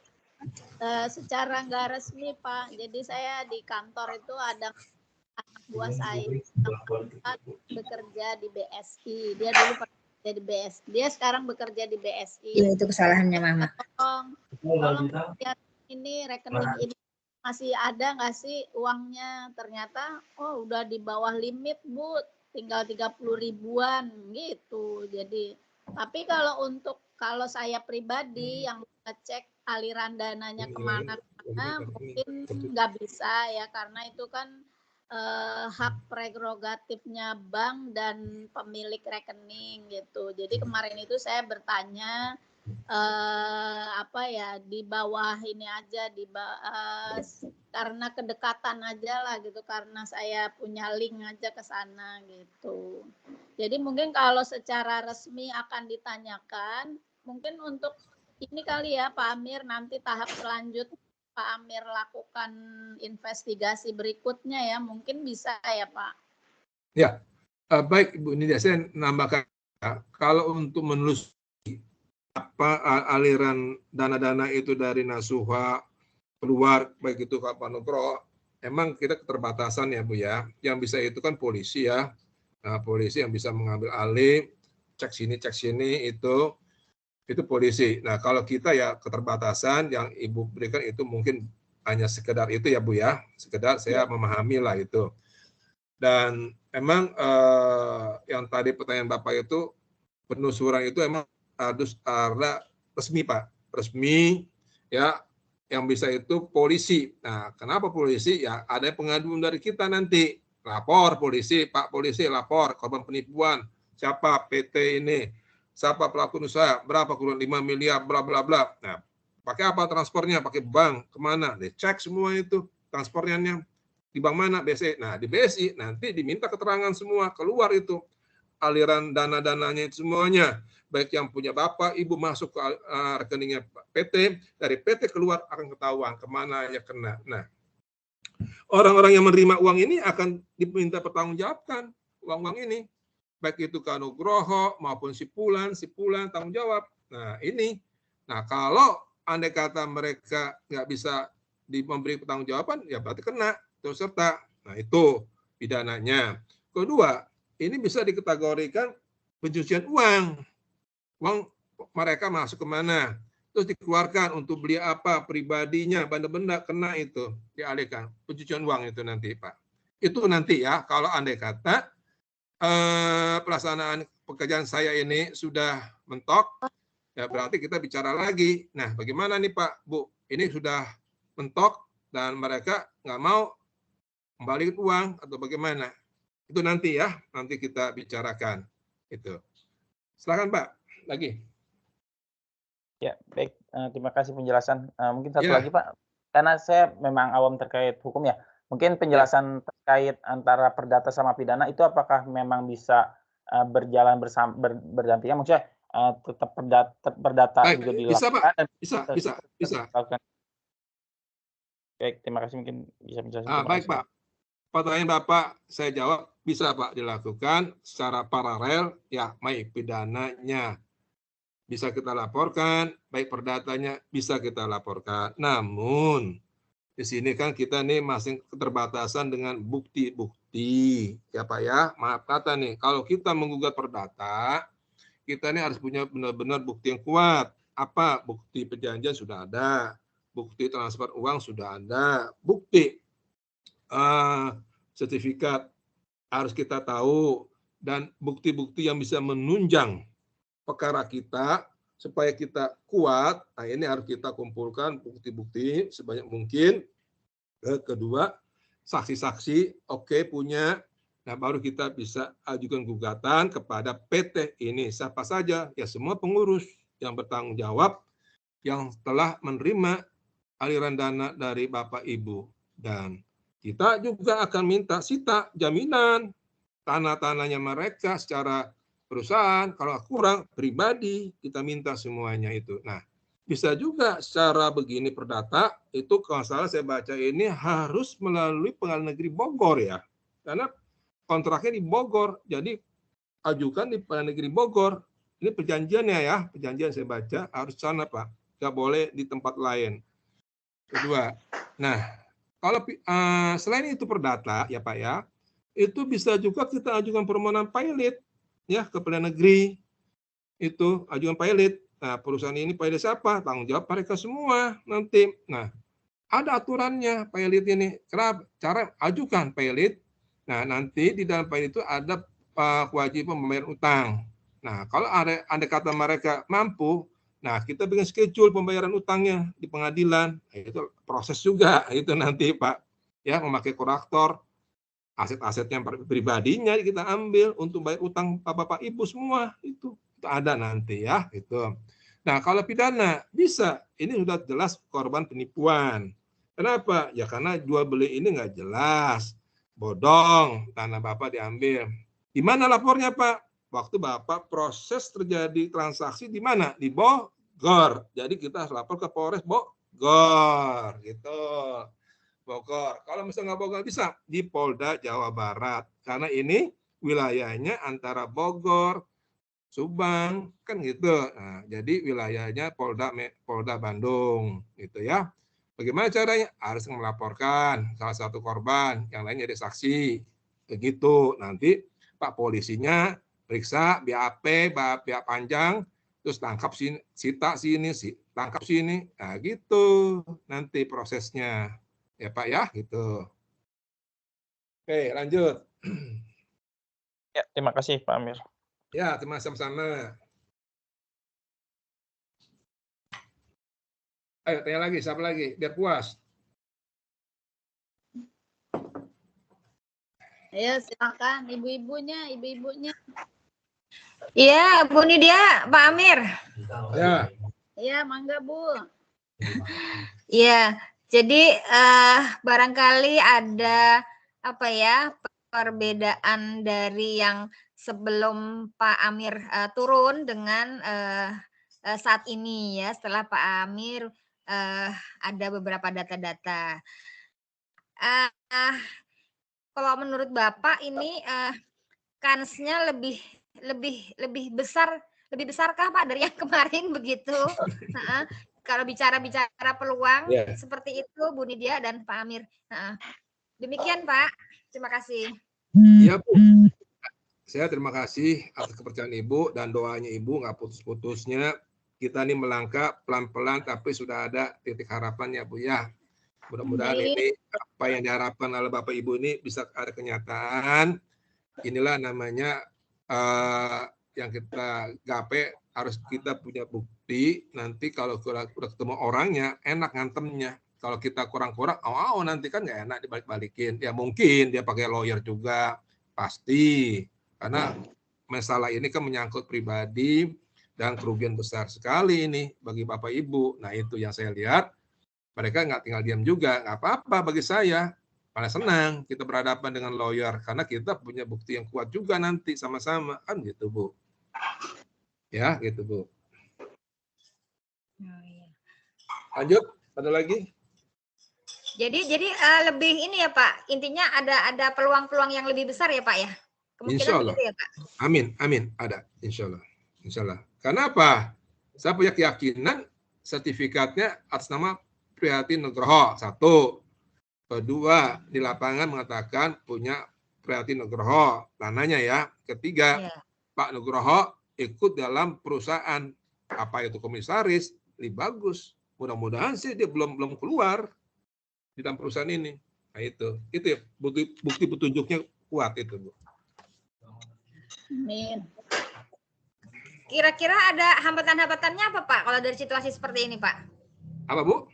secara nggak resmi Pak. Jadi saya di kantor itu ada anak buah saya bekerja di BSI. Dia dulu bekerja di BSI. Dia sekarang bekerja di BSI. Ya, itu kesalahannya Mama. Tolong lihat ini rekening ini. Masih ada nggak sih uangnya? Ternyata udah di bawah limit Bu, tinggal 30 ribuan gitu. Jadi tapi kalau saya pribadi yang ngecek aliran dananya kemana-mana mungkin nggak bisa ya, karena itu kan hak prerogatifnya bank dan pemilik rekening gitu. Jadi kemarin itu saya bertanya di bawah ini aja karena kedekatan aja lah gitu, karena saya punya link aja ke sana gitu. Jadi mungkin kalau secara resmi akan ditanyakan, mungkin untuk ini kali ya Pak Amir, nanti tahap selanjutnya Pak Amir lakukan investigasi berikutnya ya, mungkin bisa ya Pak. Ya, baik Bu Nindya, saya nambahkan kalau untuk menelusuri aliran dana-dana itu dari Nasuha keluar baik itu Pak Nugroho, emang kita keterbatasan ya Bu ya. Yang bisa itu kan polisi ya. Nah, polisi yang bisa mengambil alih, cek sini itu polisi. Nah, kalau kita ya keterbatasan yang Ibu berikan itu mungkin hanya sekedar itu ya Bu ya. Sekedar saya memahami lah itu. Dan emang yang tadi pertanyaan Bapak itu penelusuran itu emang harus ada resmi Pak, resmi ya, yang bisa itu polisi. Nah, kenapa polisi? Ya ada pengaduan dari kita nanti, lapor polisi, Pak polisi lapor korban penipuan, siapa PT ini, siapa pelaku usaha, berapa kurang 5 miliar, bla bla bla. Nah, pakai apa transfernya? Pakai bank, kemana? Dicek semua itu transfernya di bank mana, BSI. Nah, di BSI nanti diminta keterangan semua, keluar itu aliran dana-dananya semuanya. Baik yang punya bapak, ibu masuk ke rekeningnya PT, dari PT keluar akan ketahuan kemana ya kena. Nah, orang-orang yang menerima uang ini akan diminta pertanggungjawabkan uang-uang ini. Baik itu ke Nugroho maupun si Pulan tanggung jawab. Nah, ini. Nah, kalau andai kata mereka nggak bisa memberi pertanggungjawaban, ya berarti kena turut serta. Nah, itu pidananya. Kedua, ini bisa dikategorikan pencucian uang. Uang mereka masuk kemana? Terus dikeluarkan untuk beli apa? Pribadinya, benda-benda kena itu. Dialihkan. Pencucian uang itu nanti, Pak. Itu nanti ya, kalau andai kata pelaksanaan pekerjaan saya ini sudah mentok, ya berarti kita bicara lagi. Nah, bagaimana nih Pak, Bu? Ini sudah mentok dan mereka nggak mau kembali uang atau bagaimana? Itu nanti ya, nanti kita bicarakan. Itu. Silakan Pak, lagi. Ya, baik. Terima kasih penjelasan. Mungkin satu lagi Pak, karena saya memang awam terkait hukum ya. Mungkin penjelasan terkait antara perdata sama pidana itu apakah memang bisa berjalan berdampingan? Maksudnya tetap perdata juga dilakukan? Bisa. Baik, terima kasih, mungkin bisa menjelaskan. Baik Pak, pertanyaan Bapak saya jawab, bisa Pak dilakukan secara paralel, ya baik pidananya bisa kita laporkan, baik perdatanya bisa kita laporkan. Namun di sini kan kita nih masih keterbatasan dengan bukti-bukti, ya Pak ya. Maaf kata nih, kalau kita menggugat perdata, kita nih harus punya benar-benar bukti yang kuat. Apa? Bukti perjanjian sudah ada, bukti transfer uang sudah ada, bukti sertifikat harus kita tahu, dan bukti-bukti yang bisa menunjang perkara kita supaya kita kuat. Nah, ini harus kita kumpulkan bukti-bukti sebanyak mungkin. Kedua, saksi-saksi oke, punya. Nah, baru kita bisa ajukan gugatan kepada PT ini. Siapa saja? Ya semua pengurus yang bertanggung jawab yang telah menerima aliran dana dari Bapak Ibu. Dan kita juga akan minta sita jaminan tanah-tanahnya mereka secara perusahaan, kalau kurang pribadi kita minta semuanya itu. Nah, bisa juga secara begini perdata itu kalau salah saya baca ini harus melalui Pengadilan Negeri Bogor ya, karena kontraknya di Bogor, jadi ajukan di Pengadilan Negeri Bogor. Ini perjanjiannya ya, perjanjian saya baca harus sana Pak, nggak boleh di tempat lain. Kedua, nah kalau selain itu perdata ya Pak ya, itu bisa juga kita ajukan permohonan pilot ya ke Pengadilan Negeri, itu ajukan pilot. Nah, perusahaan ini pilot siapa? Tanggung jawab mereka semua nanti. Nah, ada aturannya pilot ini. Cara ajukan pilot. Nah, nanti di dalam pilot itu ada kewajiban membayar utang. Nah, kalau ada kata mereka mampu, nah kita bikin schedule pembayaran utangnya di pengadilan. Nah, itu proses juga itu nanti Pak. Ya, memakai koraktor, aset-asetnya pribadinya kita ambil untuk bayar utang Bapak Ibu semua itu ada nanti ya itu. Nah, kalau pidana bisa, ini sudah jelas korban penipuan. Kenapa? Ya karena jual beli ini nggak jelas, bodong, tanah Bapak diambil. Di mana lapornya Pak? Waktu Bapak proses terjadi transaksi di mana? Di Bogor. Jadi kita harus lapor ke Polres Bogor gitu. Bogor. Kalau misalnya nggak Bogor bisa di Polda Jawa Barat. Karena ini wilayahnya antara Bogor, Subang, kan gitu. Nah, jadi wilayahnya Polda Bandung gitu ya. Bagaimana caranya? Harus melaporkan salah satu korban, yang lain jadi saksi. Begitu. Nanti Pak polisinya periksa BAP, BAP panjang, terus tangkap sini, sita sini, tangkap sini. Nah, gitu nanti prosesnya. Ya Pak ya, gitu. Oke, lanjut. Ya, terima kasih Pak Amir. Ya, terima kasih sama-sama. Ayo, tanya lagi, siapa lagi? Biar puas. Ayo, silakan ibu-ibunya. Iya, Bu Nidia, Pak Amir. Ya. Iya, mangga Bu. Iya, jadi barangkali ada apa ya perbedaan dari yang sebelum Pak Amir turun dengan saat ini ya, setelah Pak Amir ada beberapa data-data. Kalau menurut Bapak ini kansnya lebih besarkah Pak dari yang kemarin begitu? Kalau bicara peluang seperti itu Bu Nidia dan Pak Amir. Demikian Pak, terima kasih. Iya Bu, saya terima kasih atas kepercayaan Ibu dan doanya Ibu nggak putus-putusnya. Kita ini melangkah pelan-pelan tapi sudah ada titik harapan ya Bu ya. Mudah-mudahan ini apa yang diharapkan oleh Bapak Ibu ini bisa ada kenyataan. Inilah namanya yang kita gapai, harus kita punya bukti. Nanti kalau udah ketemu orangnya enak ngantemnya. Kalau kita kurang-kurang, nanti kan nggak enak dibalik-balikin. Ya mungkin dia pakai lawyer juga, pasti. Karena masalah ini kan menyangkut pribadi dan kerugian besar sekali ini bagi Bapak Ibu. Nah itu yang saya lihat, mereka nggak tinggal diam juga, nggak apa-apa bagi saya. Malah senang kita berhadapan dengan lawyer, karena kita punya bukti yang kuat juga nanti sama-sama. Kan gitu Bu. Ya gitu Bu. Lanjut, ada lagi? Jadi lebih ini ya Pak, intinya ada peluang-peluang yang lebih besar ya Pak ya? Kemungkinan Insya Allah. begitu ya Pak? Amin, ada. Insya Allah. Karena apa? Saya punya keyakinan sertifikatnya atas nama Prihatin Nugroho, 1. Kedua, di lapangan mengatakan punya Prihatin Nugroho, tanahnya ya. Ketiga, Pak Nugroho ikut dalam perusahaan, apa itu komisaris, lebih bagus. Mudah-mudahan sih dia belum keluar di dalam perusahaan ini. Nah itu ya bukti petunjuknya kuat itu Bu. Amin. Kira-kira ada hambatan-hambatannya apa Pak kalau dari situasi seperti ini Pak? Apa Bu?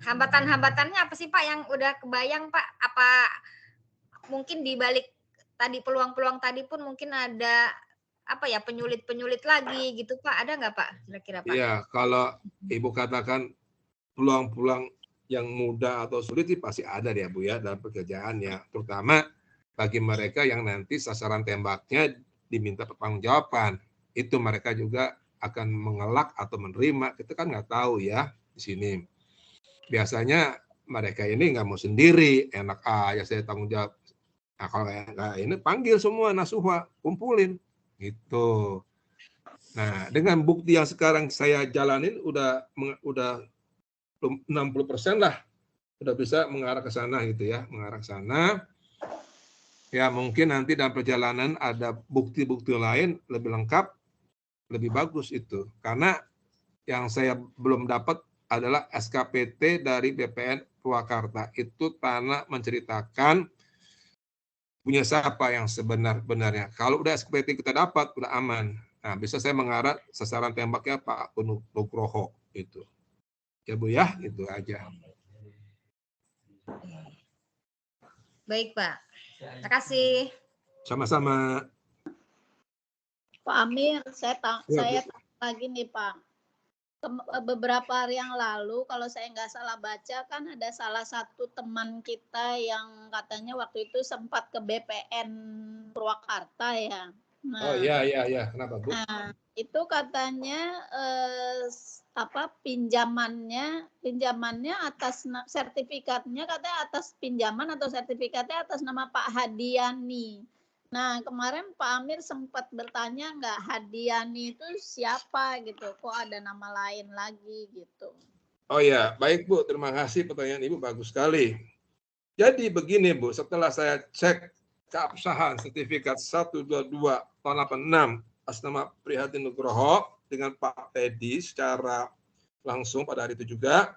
Hambatan-hambatannya apa sih Pak yang udah kebayang Pak? Apa mungkin di balik tadi peluang-peluang tadi pun mungkin ada apa ya penyulit lagi gitu Pak? Ada nggak Pak kira-kira Pak? Iya, kalau Ibu katakan peluang-peluang yang mudah atau sulit sih pasti ada ya Bu ya dalam pekerjaannya, terutama bagi mereka yang nanti sasaran tembaknya diminta pertanggungjawaban. Itu mereka juga akan mengelak atau menerima, kita kan nggak tahu ya di sini. Biasanya mereka ini nggak mau sendiri, enak aja saya tanggung jawab. Nah kalau nggak ini panggil semua nasuha, kumpulin gitu. Nah dengan bukti yang sekarang saya jalanin udah 60% lah, udah bisa mengarah ke sana gitu ya, mengarah ke sana. Ya mungkin nanti dalam perjalanan ada bukti-bukti lain lebih lengkap, lebih bagus itu. Karena yang saya belum dapat adalah SKPT dari BPN Purwakarta. Itu tanah menceritakan punya siapa yang sebenar-benarnya. Kalau udah SKPT kita dapat, udah aman. Nah bisa saya mengarah sasaran tembaknya Pak Nugroho itu. Ya Bu ya, itu aja. Baik Pak, terima kasih. Sama-sama. Pak Amir, saya tanya lagi nih Pak. Beberapa hari yang lalu, kalau saya nggak salah baca, kan ada salah satu teman kita yang katanya waktu itu sempat ke BPN Purwakarta ya. Nah, oh iya, kenapa Bu? Nah, itu katanya pinjamannya atas sertifikatnya katanya atas pinjaman atau sertifikatnya atas nama Pak Hadiani. Nah kemarin Pak Amir sempat bertanya nggak Hadiani itu siapa gitu, kok ada nama lain lagi gitu. Oh ya, baik Bu, terima kasih pertanyaan Ibu bagus sekali. Jadi begini Bu, setelah saya cek keabsahan sertifikat 122 tahun 86 atas nama Prihatin Nugroho dengan Pak Teddy secara langsung pada hari itu juga,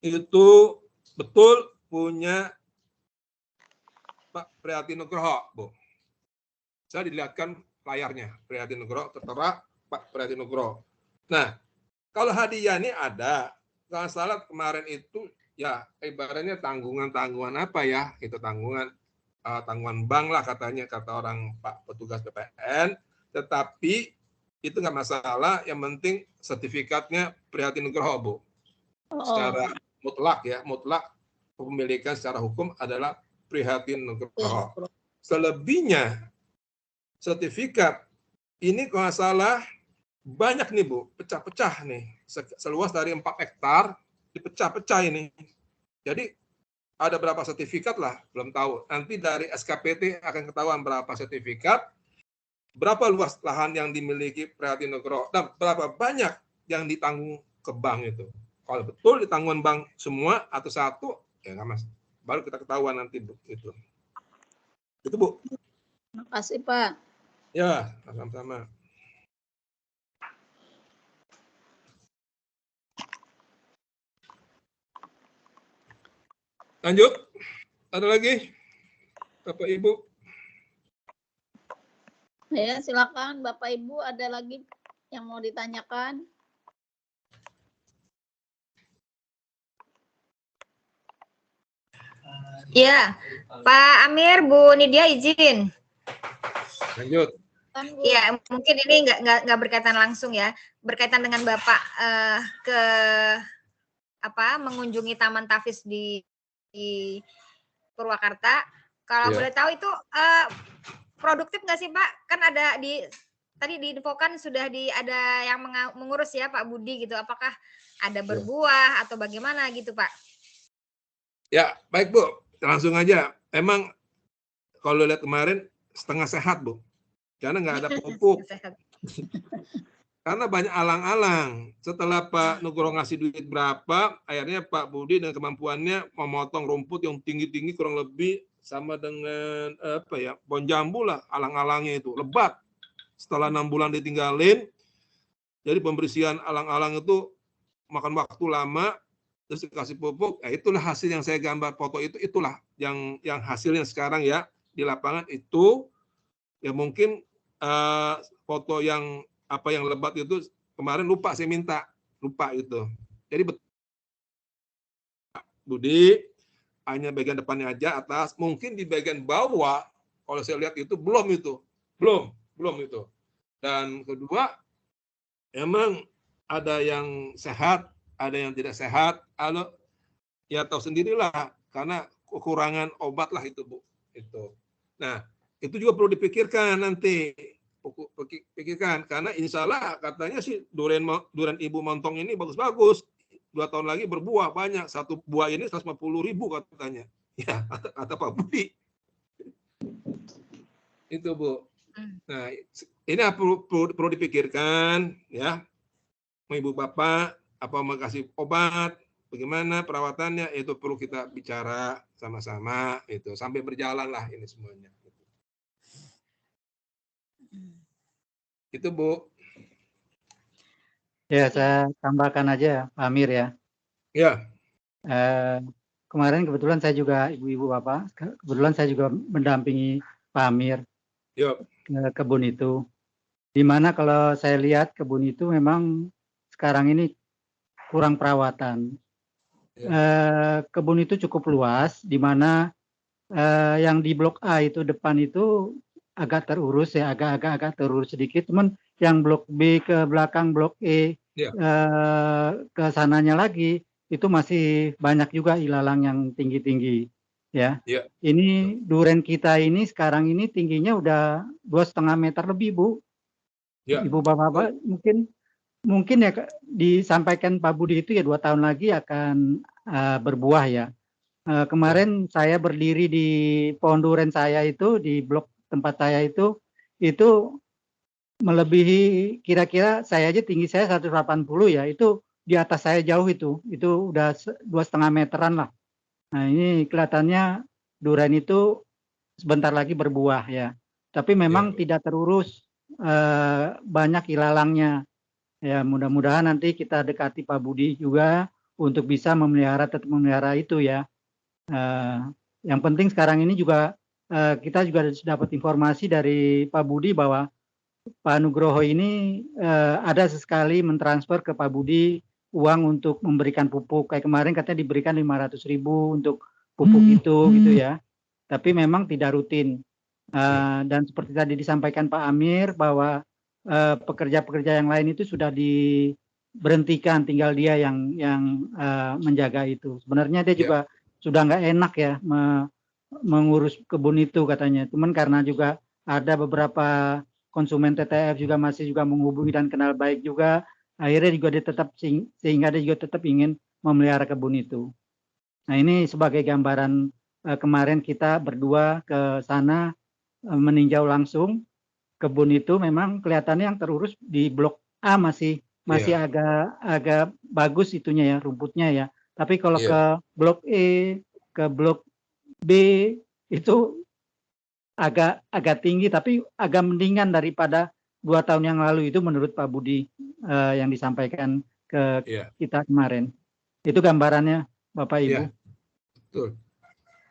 itu betul punya Pak Prihatin Nugroho, Bu. Saya dilihatkan layarnya, Prihatin Nugroho, tertera Pak Prihatin Nugroho. Nah, kalau hadiah ini ada, kalau salah kemarin itu ya ibaratnya tanggungan apa ya, itu tanggungan bank lah katanya, kata orang Pak petugas BPN, tetapi itu nggak masalah, yang penting sertifikatnya Prihatin Nugroho, Bu. Secara mutlak ya, mutlak kepemilikan secara hukum adalah Prihatin Nugroho. Selebihnya sertifikat ini kalau nggak salah banyak nih Bu, pecah-pecah nih, seluas dari 4 hektar dipecah-pecah ini. Jadi ada berapa sertifikat lah, belum tahu. Nanti dari SKPT akan ketahuan berapa sertifikat, berapa luas lahan yang dimiliki Prihatin Nugroho, dan berapa banyak yang ditanggung ke bank itu. Kalau betul ditanggung bank semua atau satu, ya nggak mas, baru kita ketahuan nanti Bu. Itu Bu. Terima kasih Pak. Ya, sama-sama. Lanjut, ada lagi, Bapak Ibu? Ya, silakan Bapak Ibu, ada lagi yang mau ditanyakan? Ya, Pak Amir, Bu Nidia izin. Lanjut. Ya, mungkin ini nggak berkaitan langsung ya, berkaitan dengan Bapak ke mengunjungi Taman Tafis di Purwakarta. Kalau boleh tahu itu produktif nggak sih Pak? Kan ada tadi diinfokan sudah ada yang mengurus ya Pak Budi gitu. Apakah ada berbuah atau bagaimana gitu Pak? Ya, baik Bu. Langsung aja. Emang kalau lihat kemarin setengah sehat Bu. Karena nggak ada pupuk. Karena banyak alang-alang. Setelah Pak Nugroho ngasih duit berapa, akhirnya Pak Budi dengan kemampuannya memotong rumput yang tinggi-tinggi kurang lebih sama dengan pohon jambu lah, alang-alangnya itu lebat. Setelah 6 bulan ditinggalin, jadi pembersihan alang-alang itu makan waktu lama, terus dikasih pupuk. Itulah hasil yang saya gambar foto itu, itulah yang hasilnya sekarang ya di lapangan itu. Ya mungkin foto yang lebat itu kemarin lupa saya minta, lupa gitu. Jadi Budi hanya bagian depannya aja, atas, mungkin di bagian bawah kalau saya lihat itu belum itu. Dan kedua, emang ada yang sehat, ada yang tidak sehat, ya tahu sendirilah karena kekurangan obat lah itu Bu. Itu. Nah, itu juga perlu dipikirkan nanti. Pikirkan karena insya Allah katanya sih durian Ibu Montong ini bagus-bagus. 2 tahun lagi berbuah banyak. 1 buah ini 150.000 katanya. Ya, kata Pak Budi. Itu Bu. Nah, ini perlu dipikirkan ya. Ibu Bapak apa mau kasih obat, bagaimana perawatannya, itu perlu kita bicara sama-sama itu sampai berjalan lah ini semuanya. Itu Bu. Ya, saya tambahkan aja Pak Amir ya. Ya. Kemarin kebetulan saya juga ibu-ibu bapak, kebetulan saya juga mendampingi Pak Amir ke kebun itu. Di mana kalau saya lihat kebun itu memang sekarang ini kurang perawatan. Kebun itu cukup luas, di mana yang di Blok A itu depan itu agak terurus ya, agak terurus sedikit. Cuman yang Blok B ke belakang Blok E ke sananya lagi itu masih banyak juga ilalang yang tinggi-tinggi ya. Ini duren kita ini sekarang ini tingginya udah 2,5 meter lebih Bu. Ibu bapak mungkin ya disampaikan Pak Budi itu ya 2 tahun lagi akan berbuah ya. Kemarin saya berdiri di pohon duren saya itu di blok tempat saya itu melebihi, kira-kira saya aja tinggi saya 180 ya, itu di atas saya jauh itu udah 2,5 meteran lah. Nah ini kelihatannya duren itu sebentar lagi berbuah ya, tapi memang tidak terurus, banyak ilalangnya ya. Mudah-mudahan nanti kita dekati Pak Budi juga untuk bisa tetap memelihara itu ya. Yang penting sekarang ini juga kita juga dapat informasi dari Pak Budi bahwa Pak Nugroho ini ada sesekali mentransfer ke Pak Budi uang untuk memberikan pupuk. Kayak kemarin katanya diberikan 500.000 untuk pupuk gitu ya. Tapi memang tidak rutin. Dan seperti tadi disampaikan Pak Amir bahwa pekerja-pekerja yang lain itu sudah diberhentikan, tinggal dia yang menjaga itu. Sebenarnya dia juga sudah nggak enak ya mengurus kebun itu katanya. Cuman karena juga ada beberapa konsumen TTF juga masih juga menghubungi dan kenal baik juga. Akhirnya juga dia tetap sehingga dia juga tetap ingin memelihara kebun itu. Nah, ini sebagai gambaran kemarin kita berdua ke sana meninjau langsung kebun itu. Memang kelihatannya yang terurus di blok A masih agak bagus itunya ya, rumputnya ya. Tapi kalau ke blok E, ke blok B itu agak tinggi, tapi agak mendingan daripada 2 tahun yang lalu itu menurut Pak Budi yang disampaikan ke kita kemarin. Itu gambarannya Bapak Ibu. Betul.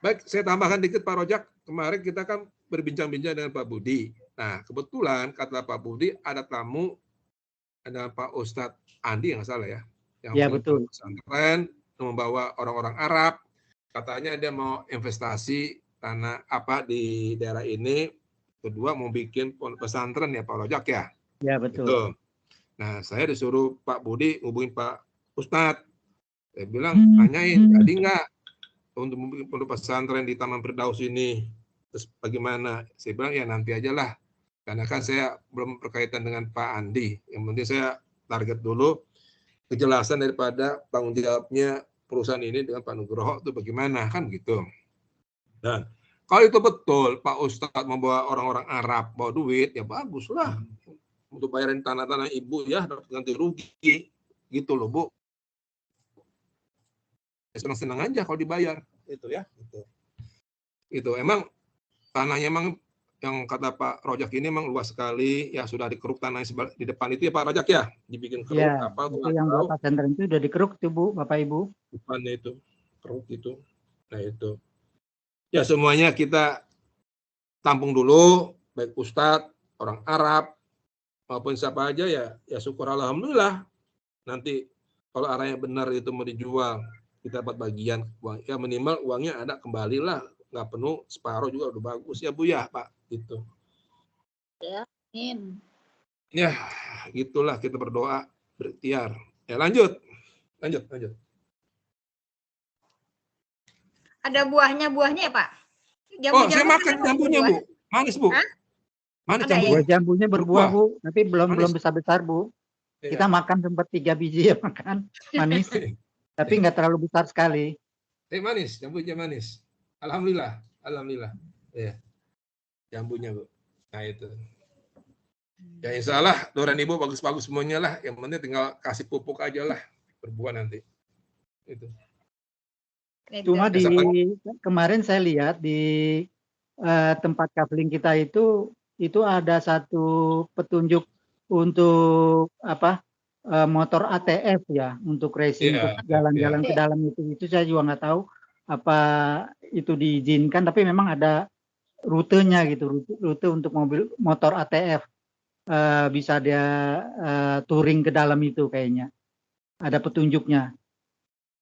Baik, saya tambahkan dikit Pak Rojak. Kemarin kita kan berbincang-bincang dengan Pak Budi. Nah, kebetulan kata Pak Budi ada tamu, ada Pak Ustadz Andi yang salah ya. Yang betul. Pesantren, membawa orang-orang Arab. Katanya dia mau investasi tanah di daerah ini. Kedua mau bikin pesantren ya Pak Rojak ya. Ya betul. Gitu. Nah, saya disuruh Pak Budi hubungin Pak Ustadz. Saya bilang, tanyain, jadi nggak untuk membuat pondok pesantren di Taman Firdaus ini? Terus bagaimana? Saya bilang, ya nanti aja lah. Karena kan saya belum berkaitan dengan Pak Andi. Yang penting saya target dulu kejelasan daripada tanggung jawabnya perusahaan ini dengan Pak Nugroho itu bagaimana, kan gitu. Dan kalau itu betul, Pak Ustadz membawa orang-orang Arab bawa duit, ya bagus lah. Untuk bayarin tanah-tanah ibu ya, dapat ganti rugi. Gitu loh, Bu. Senang-senang aja kalau dibayar itu ya itu emang tanahnya emang yang kata Pak Rojak ini emang luas sekali ya, sudah dikeruk tanahnya di depan itu ya Pak Rojak ya, dibikin keruk apa itu yang buat pesantren itu udah dikeruk tuh Bu, Bapak Ibu, depannya itu keruk itu. Nah itu ya semuanya kita tampung dulu, baik Ustadz, orang Arab maupun siapa aja ya syukur alhamdulillah. Nanti kalau arahnya benar itu mau dijual, kita dapat bagian uang ya, minimal uangnya ada kembali lah, nggak penuh, separuh juga udah bagus ya Bu ya Pak gitu ya. Amin. Ya gitulah, kita berdoa berikhtiar ya. Lanjut ada buahnya ya Pak? Saya makan jambunya Bu, manis Bu. Hah? Manis jambunya. Jambunya berbuah Bu, tapi belum besar Bu. Kita makan sempat 3 biji ya, makan manis. Tapi nggak terlalu besar sekali. Manis, jambunya manis. Alhamdulillah. Ya, jambunya Bu. Nah itu. Ya insya Allah, doran Ibu bagus-bagus semuanya lah. Yang penting tinggal kasih pupuk aja lah, berbuah nanti. Itu. Cuma kemarin saya lihat di tempat kaveling kita itu ada satu petunjuk untuk motor ATF ya, untuk racing, untuk jalan-jalan ke dalam itu saya juga nggak tahu apa itu diizinkan, tapi memang ada rutenya gitu, rute untuk motor ATF, bisa dia touring ke dalam itu, kayaknya ada petunjuknya.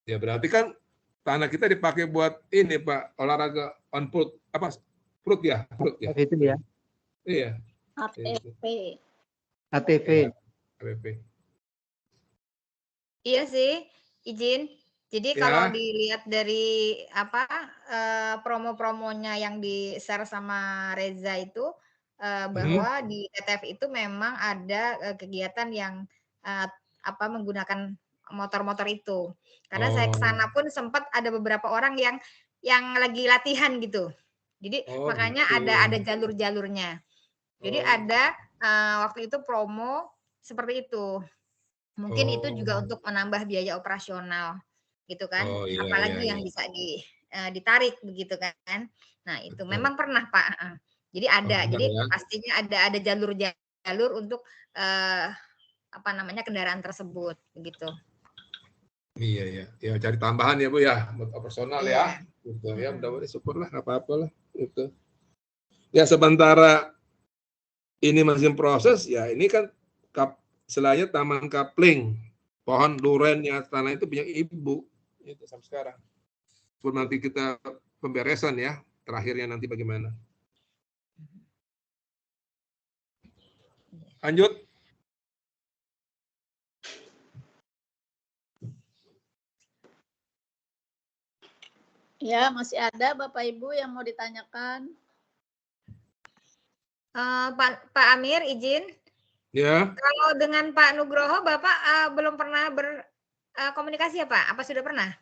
Ya berarti kan tanah kita dipakai buat ini Pak, olahraga on foot, fruit ya. Itu ya. Iya. ATV. Iya sih, izin. Jadi kalau dilihat dari promo-promonya yang di-share sama Reza itu, bahwa di TTF itu memang ada kegiatan yang menggunakan motor-motor itu. Karena saya ke sana pun sempat ada beberapa orang yang lagi latihan gitu. Jadi makanya ada jalur-jalurnya. Jadi ada waktu itu promo seperti itu. Mungkin itu juga untuk menambah biaya operasional gitu kan. Apalagi yang bisa ditarik begitu kan. Nah, itu memang pernah Pak. Jadi ada. Jadi pastinya ada jalur-jalur untuk kendaraan tersebut begitu. Iya. Ya cari tambahan ya Bu ya, buat operasional ya. Gitu ya, mudah-mudahan syukurlah, enggak apa-apa lah gitu. Ya sementara ini masih proses ya, ini kan selain taman kapling, pohon duren yang tanah itu punya Ibu itu sampai sekarang. Sebelum nanti kita pemberesan ya, terakhirnya nanti bagaimana. Lanjut. Ya, masih ada Bapak Ibu yang mau ditanyakan. Pak Amir izin. Ya. Kalau dengan Pak Nugroho, Bapak belum pernah berkomunikasi ya Pak? Apa sudah pernah?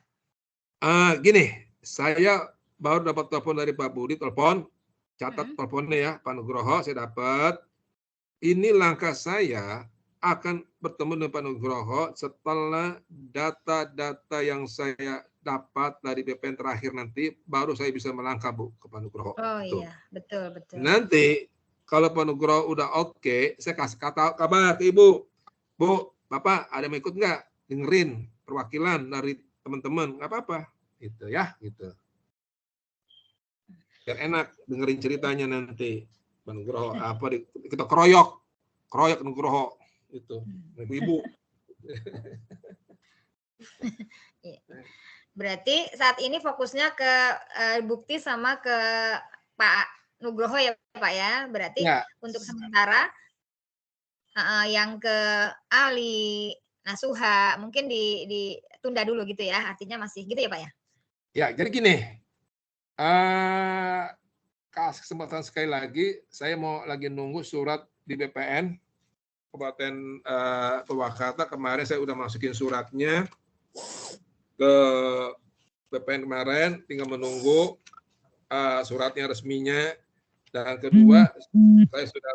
Gini, saya baru dapat telepon dari Pak Budi, telepon, catat teleponnya ya, Pak Nugroho, saya dapat. Ini langkah saya akan bertemu dengan Pak Nugroho setelah data-data yang saya dapat dari BPN terakhir nanti, baru saya bisa melangkah Bu ke Pak Nugroho. Oh iya, betul. Nanti kalau Pak Nugroho udah oke, saya kasih kabar ke Ibu. Bu, Bapak ada yang ikut nggak? Dengerin perwakilan dari teman-teman, nggak apa-apa. Gitu ya, gitu. Biar enak dengerin ceritanya nanti. Pak Nugroho kita keroyok Nugroho itu ibu. Berarti saat ini fokusnya ke bukti sama ke Pak Nugroho ya Pak ya. Berarti ya. Untuk sementara yang ke Ali Nasuha mungkin ditunda dulu gitu ya. Artinya masih gitu ya Pak ya. Ya, jadi gini. Kesempatan sekali lagi, saya mau lagi nunggu surat di BPN Kabupaten Purwakarta. Kemarin saya udah masukin suratnya ke BPN kemarin, tinggal menunggu suratnya resminya. Dan kedua, saya sudah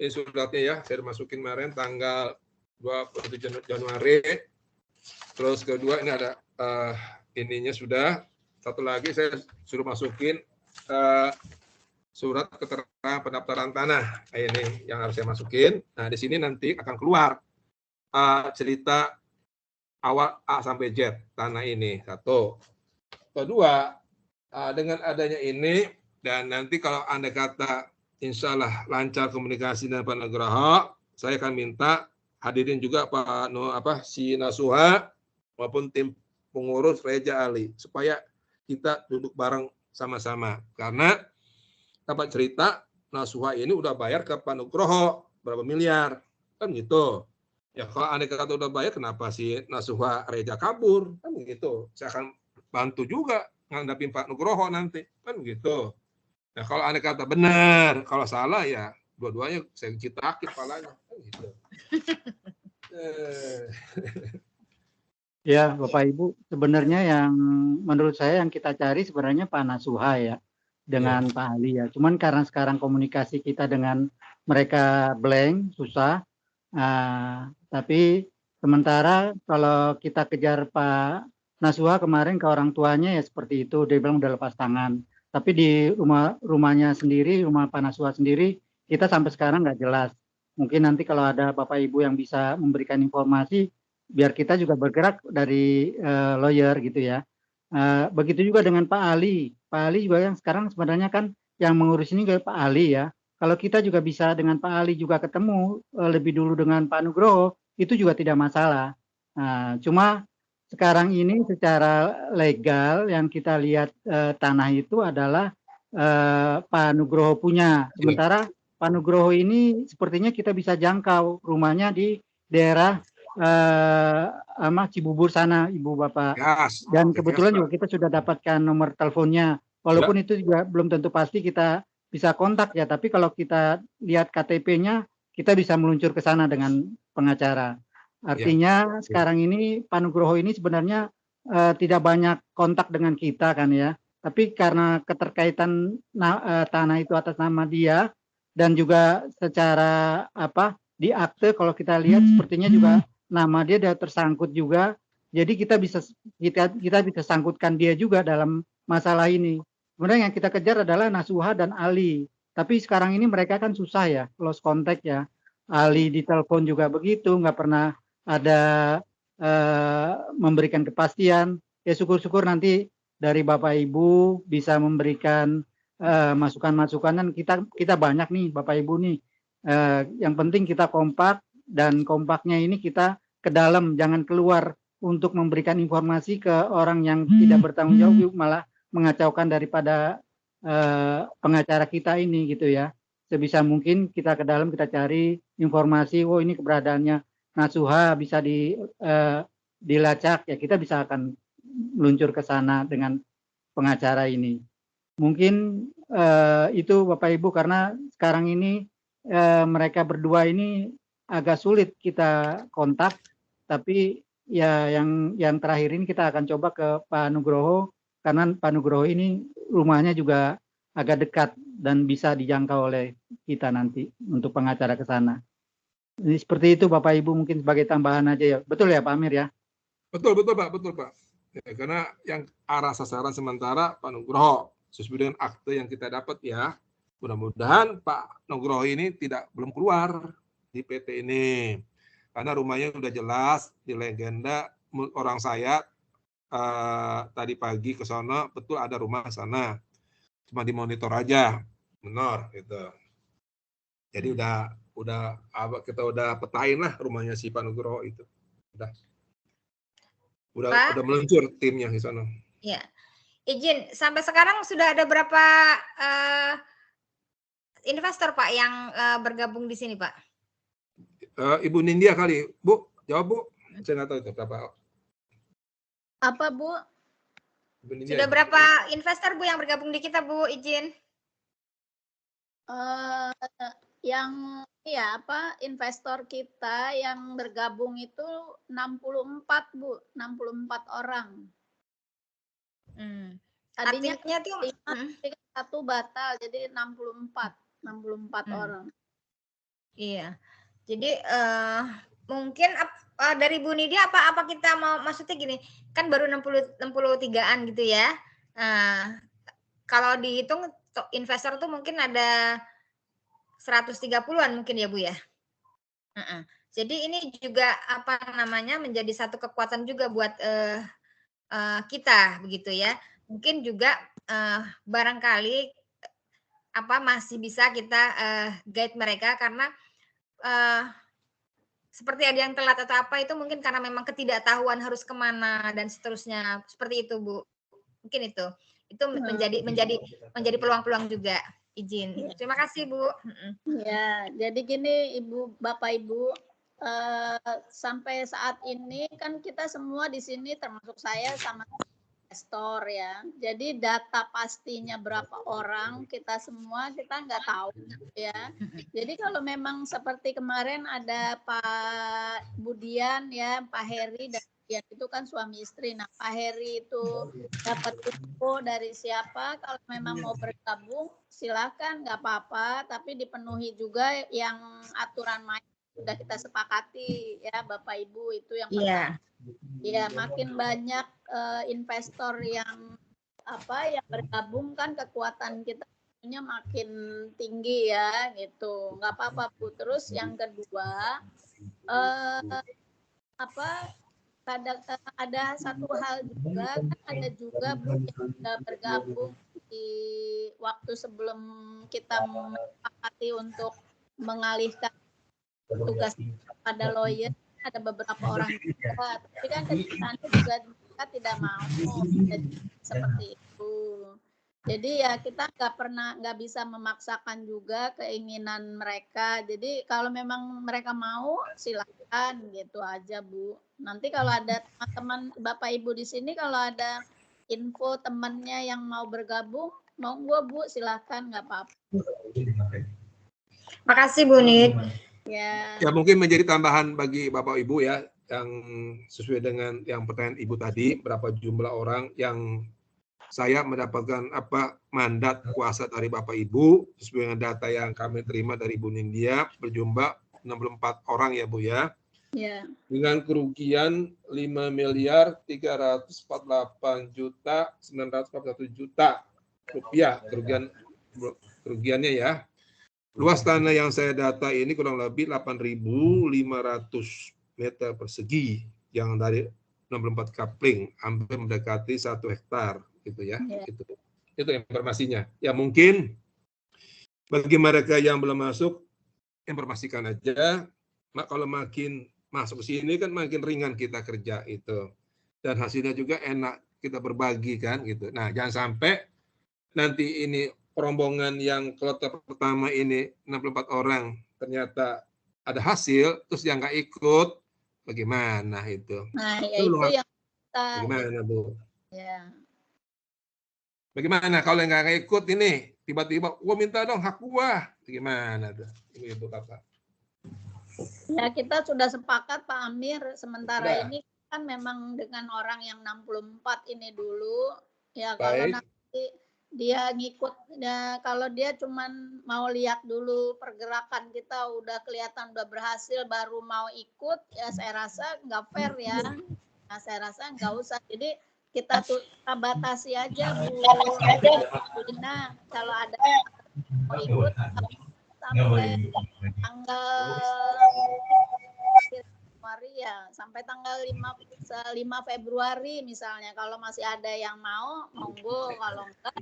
ini suratnya ya, saya masukin kemarin tanggal 27 Januari. Terus kedua ini ada ininya sudah. Satu lagi saya suruh masukin surat keterangan pendaftaran tanah ini yang harus saya masukin. Nah di sini nanti akan keluar cerita awal A sampai Z tanah ini. Satu. Kedua, dengan adanya ini dan nanti kalau Anda kata insya Allah lancar komunikasi dengan Pak Nugroho, saya akan minta hadirin juga si Nasuha maupun tim pengurus Reja Ali supaya kita duduk bareng sama-sama karena dapat cerita Nasuha ini udah bayar ke Pak Nugroho berapa miliar kan gitu ya. Kalau Anda kata udah bayar, kenapa si Nasuha Reja kabur kan gitu. Saya akan bantu juga ngadapin Pak Nugroho nanti kan gitu. Nah kalau Anda kata benar, kalau salah ya dua-duanya saya citakin palanya kan gitu. Ya Bapak Ibu, sebenarnya yang menurut saya yang kita cari sebenarnya Pak Nasuha ya dengan Pak Ali ya. Cuman karena sekarang komunikasi kita dengan mereka blank, susah. Tapi sementara kalau kita kejar Pak Nasuha kemarin ke orang tuanya ya seperti itu, dia bilang udah lepas tangan. Tapi di rumahnya sendiri, rumah Pak Nasuha sendiri, kita sampai sekarang nggak jelas. Mungkin nanti kalau ada Bapak Ibu yang bisa memberikan informasi, biar kita juga bergerak dari lawyer gitu ya. Begitu juga dengan Pak Ali. Pak Ali juga yang sekarang sebenarnya kan yang mengurus ini juga Pak Ali ya. Kalau kita juga bisa dengan Pak Ali juga ketemu lebih dulu dengan Pak Nugroho, itu juga tidak masalah. Cuma sekarang ini secara legal yang kita lihat tanah itu adalah Pak Nugroho punya. Sementara Pak Nugroho ini sepertinya kita bisa jangkau rumahnya di daerah Cibubur sana, Ibu Bapak. Yes. Dan kebetulan juga kita sudah dapatkan nomor teleponnya. Walaupun itu juga belum tentu pasti kita bisa kontak ya, tapi kalau kita lihat KTP-nya, kita bisa meluncur ke sana dengan pengacara. Artinya sekarang ini Pak Nugroho ini sebenarnya tidak banyak kontak dengan kita kan ya. Tapi karena keterkaitan tanah itu atas nama dia dan juga secara di akte kalau kita lihat sepertinya juga nama dia sudah tersangkut juga. Jadi kita bisa sangkutkan dia juga dalam masalah ini. Sebenarnya yang kita kejar adalah Nasuha dan Ali. Tapi sekarang ini mereka kan susah ya, close contact ya. Ali ditelepon juga begitu, nggak pernah ada memberikan kepastian. Ya syukur-syukur nanti dari Bapak Ibu bisa memberikan masukan-masukan. Dan kita banyak nih Bapak Ibu nih. Yang penting kita kompak dan kompaknya ini kita ke dalam, jangan keluar untuk memberikan informasi ke orang yang tidak bertanggung jawab, malah mengacaukan daripada pengacara kita ini gitu ya. Sebisa mungkin kita ke dalam, kita cari informasi, ini keberadaannya Nasuha bisa dilacak ya, kita bisa akan meluncur ke sana dengan pengacara ini. Mungkin itu Bapak Ibu, karena sekarang ini mereka berdua ini agak sulit kita kontak, tapi ya yang terakhir ini kita akan coba ke Pak Nugroho, karena Pak Nugroho ini rumahnya juga agak dekat dan bisa dijangkau oleh kita nanti untuk pengacara ke sana. Jadi seperti itu Bapak Ibu, mungkin sebagai tambahan aja ya. Betul ya Pak Amir ya? Betul Pak, betul Pak. Ya, karena yang arah sasaran sementara Pak Nugroho sesuai dengan akte yang kita dapat ya. Mudah-mudahan Pak Nugroho ini belum keluar di PT ini. Karena rumahnya sudah jelas di legenda orang saya tadi pagi ke sana, betul ada rumah sana. Cuma dimonitor aja. Benar gitu. Jadi kita udah petain lah rumahnya si Pak Nugroho itu. Udah meluncur timnya di sana. Ya. Izin, sampai sekarang sudah ada berapa investor Pak yang bergabung di sini Pak? Ibu Nindya kali, Bu, jawab Bu. Saya nggak tahu itu berapa. Apa Bu? Sudah berapa investor Bu yang bergabung di kita Bu? Izin. Yang investor kita yang bergabung itu 64 Bu, 64 orang. Tadinya tuh satu batal, jadi 64 orang. Iya. Jadi mungkin dari Bu Nidia apa kita mau, maksudnya gini, kan baru 63-an gitu ya. Kalau dihitung investor tuh mungkin ada 130-an mungkin ya Bu ya. Jadi ini juga menjadi satu kekuatan juga buat kita begitu ya. Mungkin juga barangkali masih bisa kita guide mereka, karena seperti ada yang telat atau apa itu mungkin karena memang ketidaktahuan harus kemana dan seterusnya, seperti itu Bu. Mungkin itu menjadi peluang-peluang juga. Izin. Terima kasih Bu. Ya, jadi gini Bapak Ibu, sampai saat ini kan kita semua di sini termasuk saya sama investor ya. Jadi data pastinya berapa orang kita nggak tahu ya. Jadi kalau memang seperti kemarin ada Pak Budian ya, Pak Heri dan Budian itu kan suami istri. Nah Pak Heri itu dapat info dari siapa, kalau memang mau bergabung silakan, nggak apa-apa, tapi dipenuhi juga yang aturan main sudah kita sepakati ya Bapak Ibu, itu yang pertama. Ya, makin banyak investor yang bergabung kan kekuatan kita punya makin tinggi ya gitu. Nggak apa-apa Bu. Terus yang kedua ada satu hal juga, kan ada juga Bu yang sudah bergabung di waktu sebelum kita menyepakati untuk mengalihkan tugas pada lawyer. Ada beberapa orang juga, tapi kan kenyataannya juga kita tidak mau seperti itu. Jadi ya kita nggak bisa memaksakan juga keinginan mereka. Jadi kalau memang mereka mau silakan gitu aja Bu. Nanti kalau ada teman-teman Bapak Ibu di sini, kalau ada info temannya yang mau bergabung, monggo Bu, silakan, nggak apa-apa. Makasih Bu Nid. Ya, mungkin menjadi tambahan bagi Bapak Ibu ya, yang sesuai dengan yang pertanyaan Ibu tadi, berapa jumlah orang yang saya mendapatkan mandat kuasa dari Bapak Ibu sesuai dengan data yang kami terima dari Ibu Nindya, berjumlah 64 orang ya Bu ya. Ya. Dengan kerugian 5.348.941.000.000 rupiah kerugiannya ya. Luas tanah yang saya data ini kurang lebih 8.500 meter persegi yang dari 64 kapling, hampir mendekati 1 hektar gitu ya. Itu informasinya. Ya mungkin bagi mereka yang belum masuk, informasikan aja. Kalau makin masuk ke sini kan makin ringan kita kerja itu. Dan hasilnya juga enak kita berbagi kan gitu. Nah, jangan sampai nanti ini rombongan yang kloter pertama ini 64 orang ternyata ada hasil, terus yang nggak ikut, bagaimana itu? Nah, ya itu yang kita. Gimana Bu? Ya. Bagaimana kalau yang nggak ikut ini tiba-tiba gua minta dong hak gua, gimana tuh ibu kakak? Ya kita sudah sepakat Pak Amir, sementara Sudah. ini kan memang dengan orang yang 64 ini dulu, ya kalau Baik. nanti dia ngikut, ya kalau dia cuman mau lihat dulu pergerakan kita udah kelihatan udah berhasil baru mau ikut, ya saya rasa nggak fair ya. Nah, saya rasa nggak usah. Jadi kita batasi aja Bu Lina, kalau ada mau ikut sampai tanggal Februari ya, sampai tanggal 5 Februari misalnya. Kalau masih ada yang mau, monggo. Kalau enggak,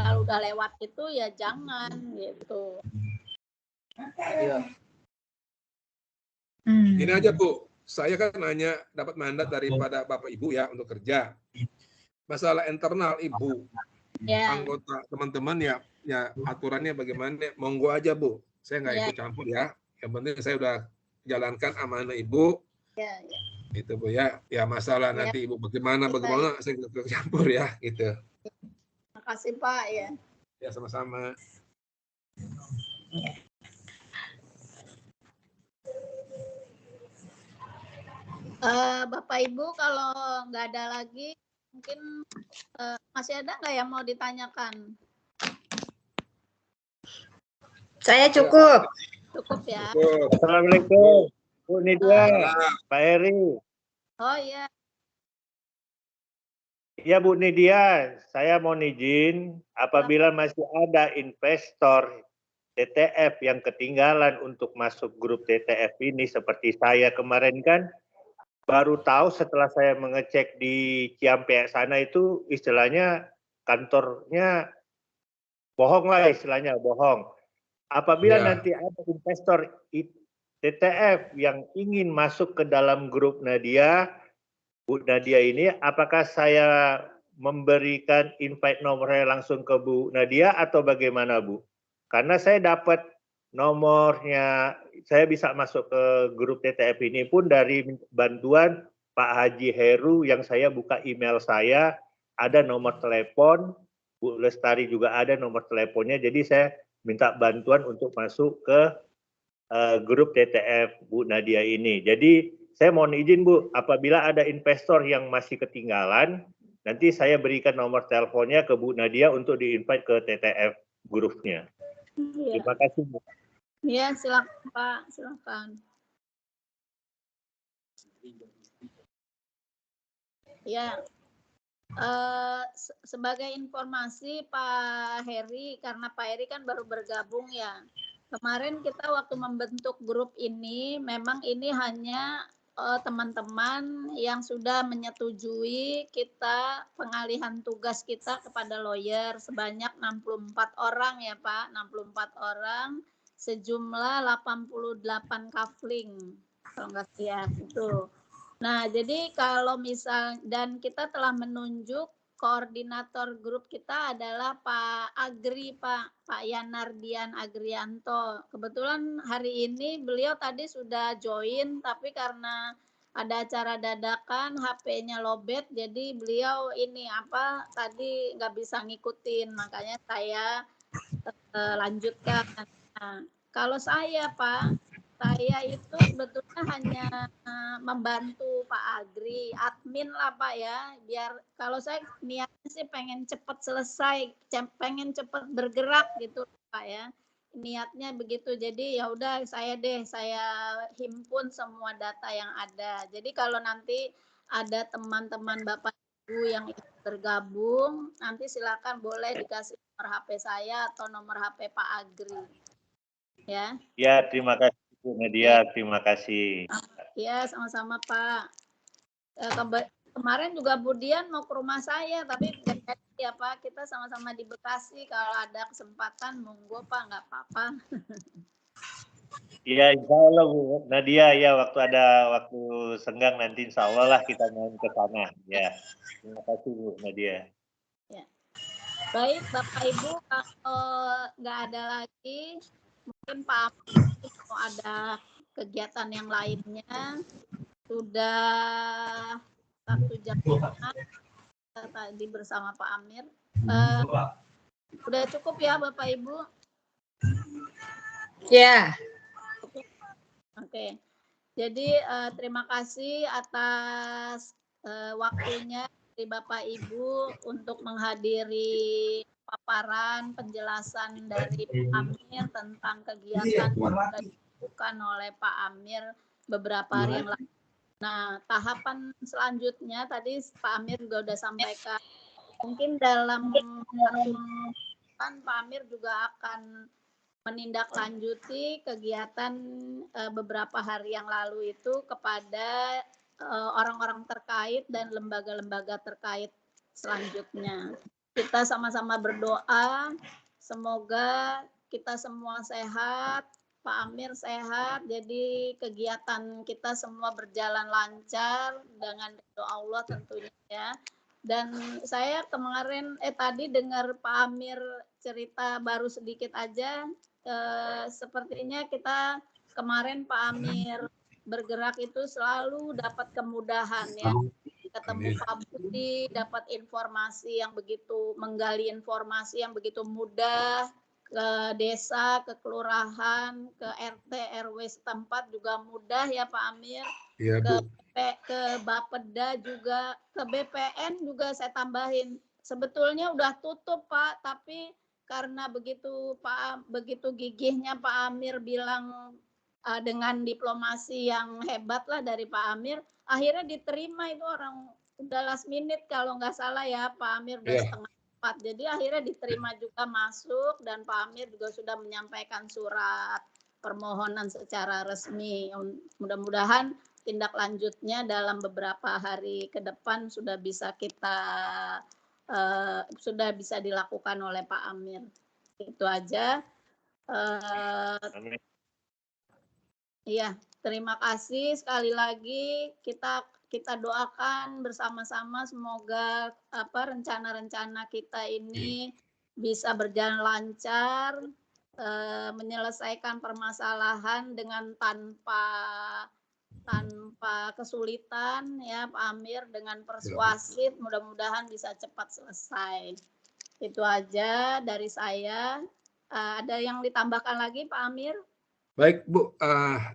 kalau udah lewat itu ya jangan gitu. Iya. Gini aja Bu, saya kan hanya dapat mandat daripada Bapak Ibu ya untuk kerja. Masalah internal Ibu, anggota teman-teman ya aturannya bagaimana, monggo aja Bu. Saya nggak ikut campur ya. Yang penting saya udah jalankan amanah Ibu. Itu Bu ya. Ya masalah nanti Ibu bagaimana saya nggak ikut campur ya gitu. Terima kasih Pak ya. Ya sama-sama. Bapak Ibu kalau nggak ada lagi mungkin masih ada nggak yang mau ditanyakan? Saya cukup. Cukup ya. Assalamualaikum Bu Nidia, Pak Heri. Oh iya. Ya Bu Nidia, saya mohon izin apabila masih ada investor TTF yang ketinggalan untuk masuk grup TTF ini seperti saya kemarin kan baru tahu setelah saya mengecek di Ciampea sana itu istilahnya kantornya bohong lah istilahnya bohong. Apabila nanti ada investor TTF yang ingin masuk ke dalam grup Nadia, Bu Nadia ini, apakah saya memberikan invite nomornya langsung ke Bu Nadia atau bagaimana Bu? Karena saya dapat nomornya, saya bisa masuk ke grup TTF ini pun dari bantuan Pak Haji Heru yang saya buka email saya, ada nomor telepon, Bu Lestari juga ada nomor teleponnya, jadi saya minta bantuan untuk masuk ke grup TTF Bu Nadia ini. Jadi saya mohon izin Bu, apabila ada investor yang masih ketinggalan, nanti saya berikan nomor teleponnya ke Bu Nadia untuk di-invite ke TTF grupnya. Ya. Terima kasih Bu. Ya, silakan Pak, silakan. Ya. Sebagai informasi Pak Heri, karena Pak Heri kan baru bergabung ya. Kemarin kita waktu membentuk grup ini, memang ini hanya teman-teman yang sudah menyetujui kita pengalihan tugas kita kepada lawyer sebanyak 64 orang ya Pak, 64 orang, sejumlah 88 kafling, kalau nggak ya itu. Nah, jadi kalau misal dan kita telah menunjuk koordinator grup kita adalah Pak Agri, Pak Yanardian Agrianto. Kebetulan hari ini beliau tadi sudah join, tapi karena ada acara dadakan, HP-nya lowbat, jadi beliau ini tadi nggak bisa ngikutin, makanya saya lanjutkan. Nah, kalau saya Pak, saya itu sebetulnya hanya membantu Pak Agri, admin lah Pak ya, biar kalau saya niatnya sih pengen cepat selesai, pengen cepat bergerak gitu Pak ya, niatnya begitu. Jadi ya udah saya himpun semua data yang ada. Jadi kalau nanti ada teman-teman Bapak Ibu yang bergabung, nanti silakan boleh dikasih nomor HP saya atau nomor HP Pak Agri. Ya. Ya, terima kasih Bu Nadia, terima kasih. Ya, sama-sama Pak. Kemarin juga Bu Dian mau ke rumah saya, tapi ya Pak, kita sama-sama di Bekasi. Kalau ada kesempatan, monggo Pak, nggak apa-apa. Iya, insya Allah Bu Nadia ya, waktu senggang nanti insya Allah lah kita main ke sana. Ya, terima kasih Bu Nadia. Ya. Baik Bapak Ibu, kalau nggak ada lagi, mungkin Pak mau ada kegiatan yang lainnya. Sudah 1 jam tadi bersama Pak Amir. Udah cukup ya Bapak Ibu? Ya. Oke. Jadi terima kasih atas waktunya dari Bapak Ibu untuk menghadiri paparan penjelasan dari Pak Amir tentang kegiatan yang dilakukan oleh Pak Amir beberapa hari yang lalu. Nah, tahapan selanjutnya tadi Pak Amir juga sudah sampaikan. Mungkin dalam waktu depan Pak Amir juga akan menindaklanjuti kegiatan beberapa hari yang lalu itu kepada orang-orang terkait dan lembaga-lembaga terkait selanjutnya. Kita sama-sama berdoa, semoga kita semua sehat, Pak Amir sehat, jadi kegiatan kita semua berjalan lancar dengan doa Allah tentunya ya. Dan saya kemarin tadi dengar Pak Amir cerita baru sedikit aja, sepertinya kita kemarin Pak Amir bergerak itu selalu dapat kemudahan ya. Ketemu Pak Budi, dapat informasi yang begitu, menggali informasi yang begitu mudah, ke desa, ke kelurahan, ke RT, RW setempat juga mudah ya Pak Amir. Ya, ke Bapeda juga, ke BPN juga saya tambahin. Sebetulnya udah tutup Pak, tapi karena begitu gigihnya Pak Amir bilang dengan diplomasi yang hebat lah dari Pak Amir, akhirnya diterima itu orang udah last minute kalau nggak salah ya Pak Amir udah setengah 4. Jadi akhirnya diterima juga masuk dan Pak Amir juga sudah menyampaikan surat permohonan secara resmi. Mudah-mudahan tindak lanjutnya dalam beberapa hari ke depan sudah bisa dilakukan oleh Pak Amir. Itu aja. Iya, terima kasih sekali lagi. Kita doakan bersama-sama semoga rencana-rencana kita ini bisa berjalan lancar, menyelesaikan permasalahan dengan tanpa kesulitan ya Pak Amir, dengan persuasif, mudah-mudahan bisa cepat selesai. Itu aja dari saya. Ada yang ditambahkan lagi Pak Amir? Baik Bu,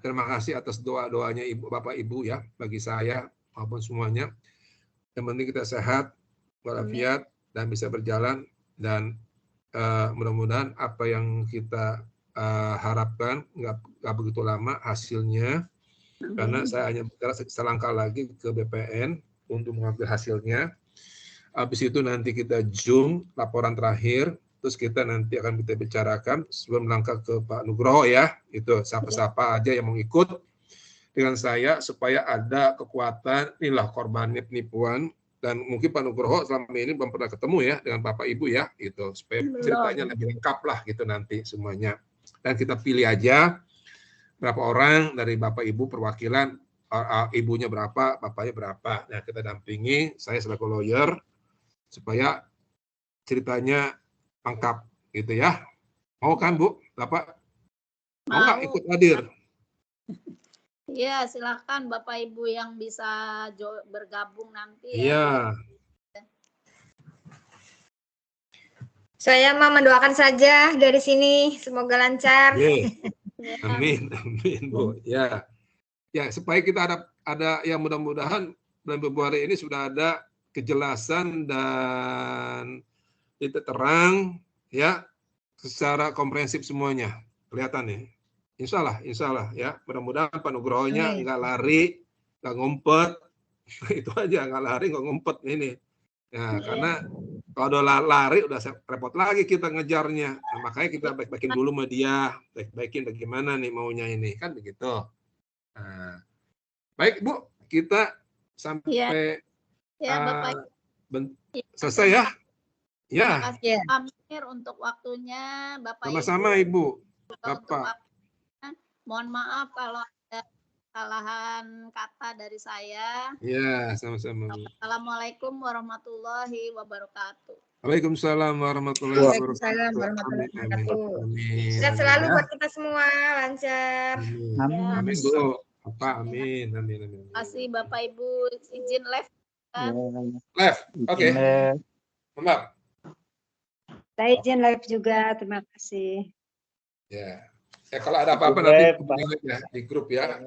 terima kasih atas doa-doanya Ibu, Bapak Ibu ya, bagi saya maupun semuanya. Yang penting kita sehat, walafiat, dan bisa berjalan, dan mudah-mudahan apa yang kita harapkan nggak begitu lama hasilnya, karena saya hanya bicara selangkah lagi ke BPN untuk mengambil hasilnya. Habis itu nanti kita Zoom laporan terakhir, terus kita nanti akan kita bicarakan sebelum melangkah ke Pak Nugroho ya, itu siapa-siapa aja yang mau ikut dengan saya supaya ada kekuatan, inilah korban penipuan, dan mungkin Pak Nugroho selama ini belum pernah ketemu ya dengan Bapak Ibu ya, gitu, supaya ceritanya lebih lengkap lah gitu nanti semuanya. Dan kita pilih aja berapa orang dari Bapak Ibu perwakilan, ibunya berapa, bapaknya berapa. Nah kita dampingi, saya selaku lawyer, supaya ceritanya lengkap gitu ya. Mau kan Bu, Bapak? Mau nggak ikut hadir? Iya, silakan Bapak Ibu yang bisa bergabung nanti ya. Iya. Saya mau mendoakan saja dari sini, semoga lancar. Amin, amin Bu. Ya, ya supaya kita ada yang mudah-mudahan bulan Februari ini sudah ada kejelasan dan itu terang ya secara komprehensif semuanya kelihatan nih. Insya Allah ya, mudah-mudahan Pak Nugrohonya nggak lari, nggak ngumpet, itu aja, nggak lari, nggak ngumpet ini. Ya, karena kalau udah lari udah repot lagi kita ngejarnya. Nah, makanya kita baik-baikin dulu sama dia, baik-baikin bagaimana nih maunya ini, kan begitu. Nah, baik Bu, kita sampai selesai ya. Terima kasih Amir untuk waktunya, Bapak sama-sama Ibu, Bapak. Mohon maaf kalau ada kesalahan kata dari saya. Ya, sama-sama. Assalamualaikum warahmatullahi wabarakatuh. Waalaikumsalam warahmatullahi wabarakatuh. Sehat selalu buat kita semua, lancar. Amin Bu. Bapak, amin. Terima kasih Bapak Ibu, izin live. Live, oke. Maaf. Saya izin live juga, terima kasih. Ya. Ya kalau ada apa-apa nanti hubungi ya di grup ya.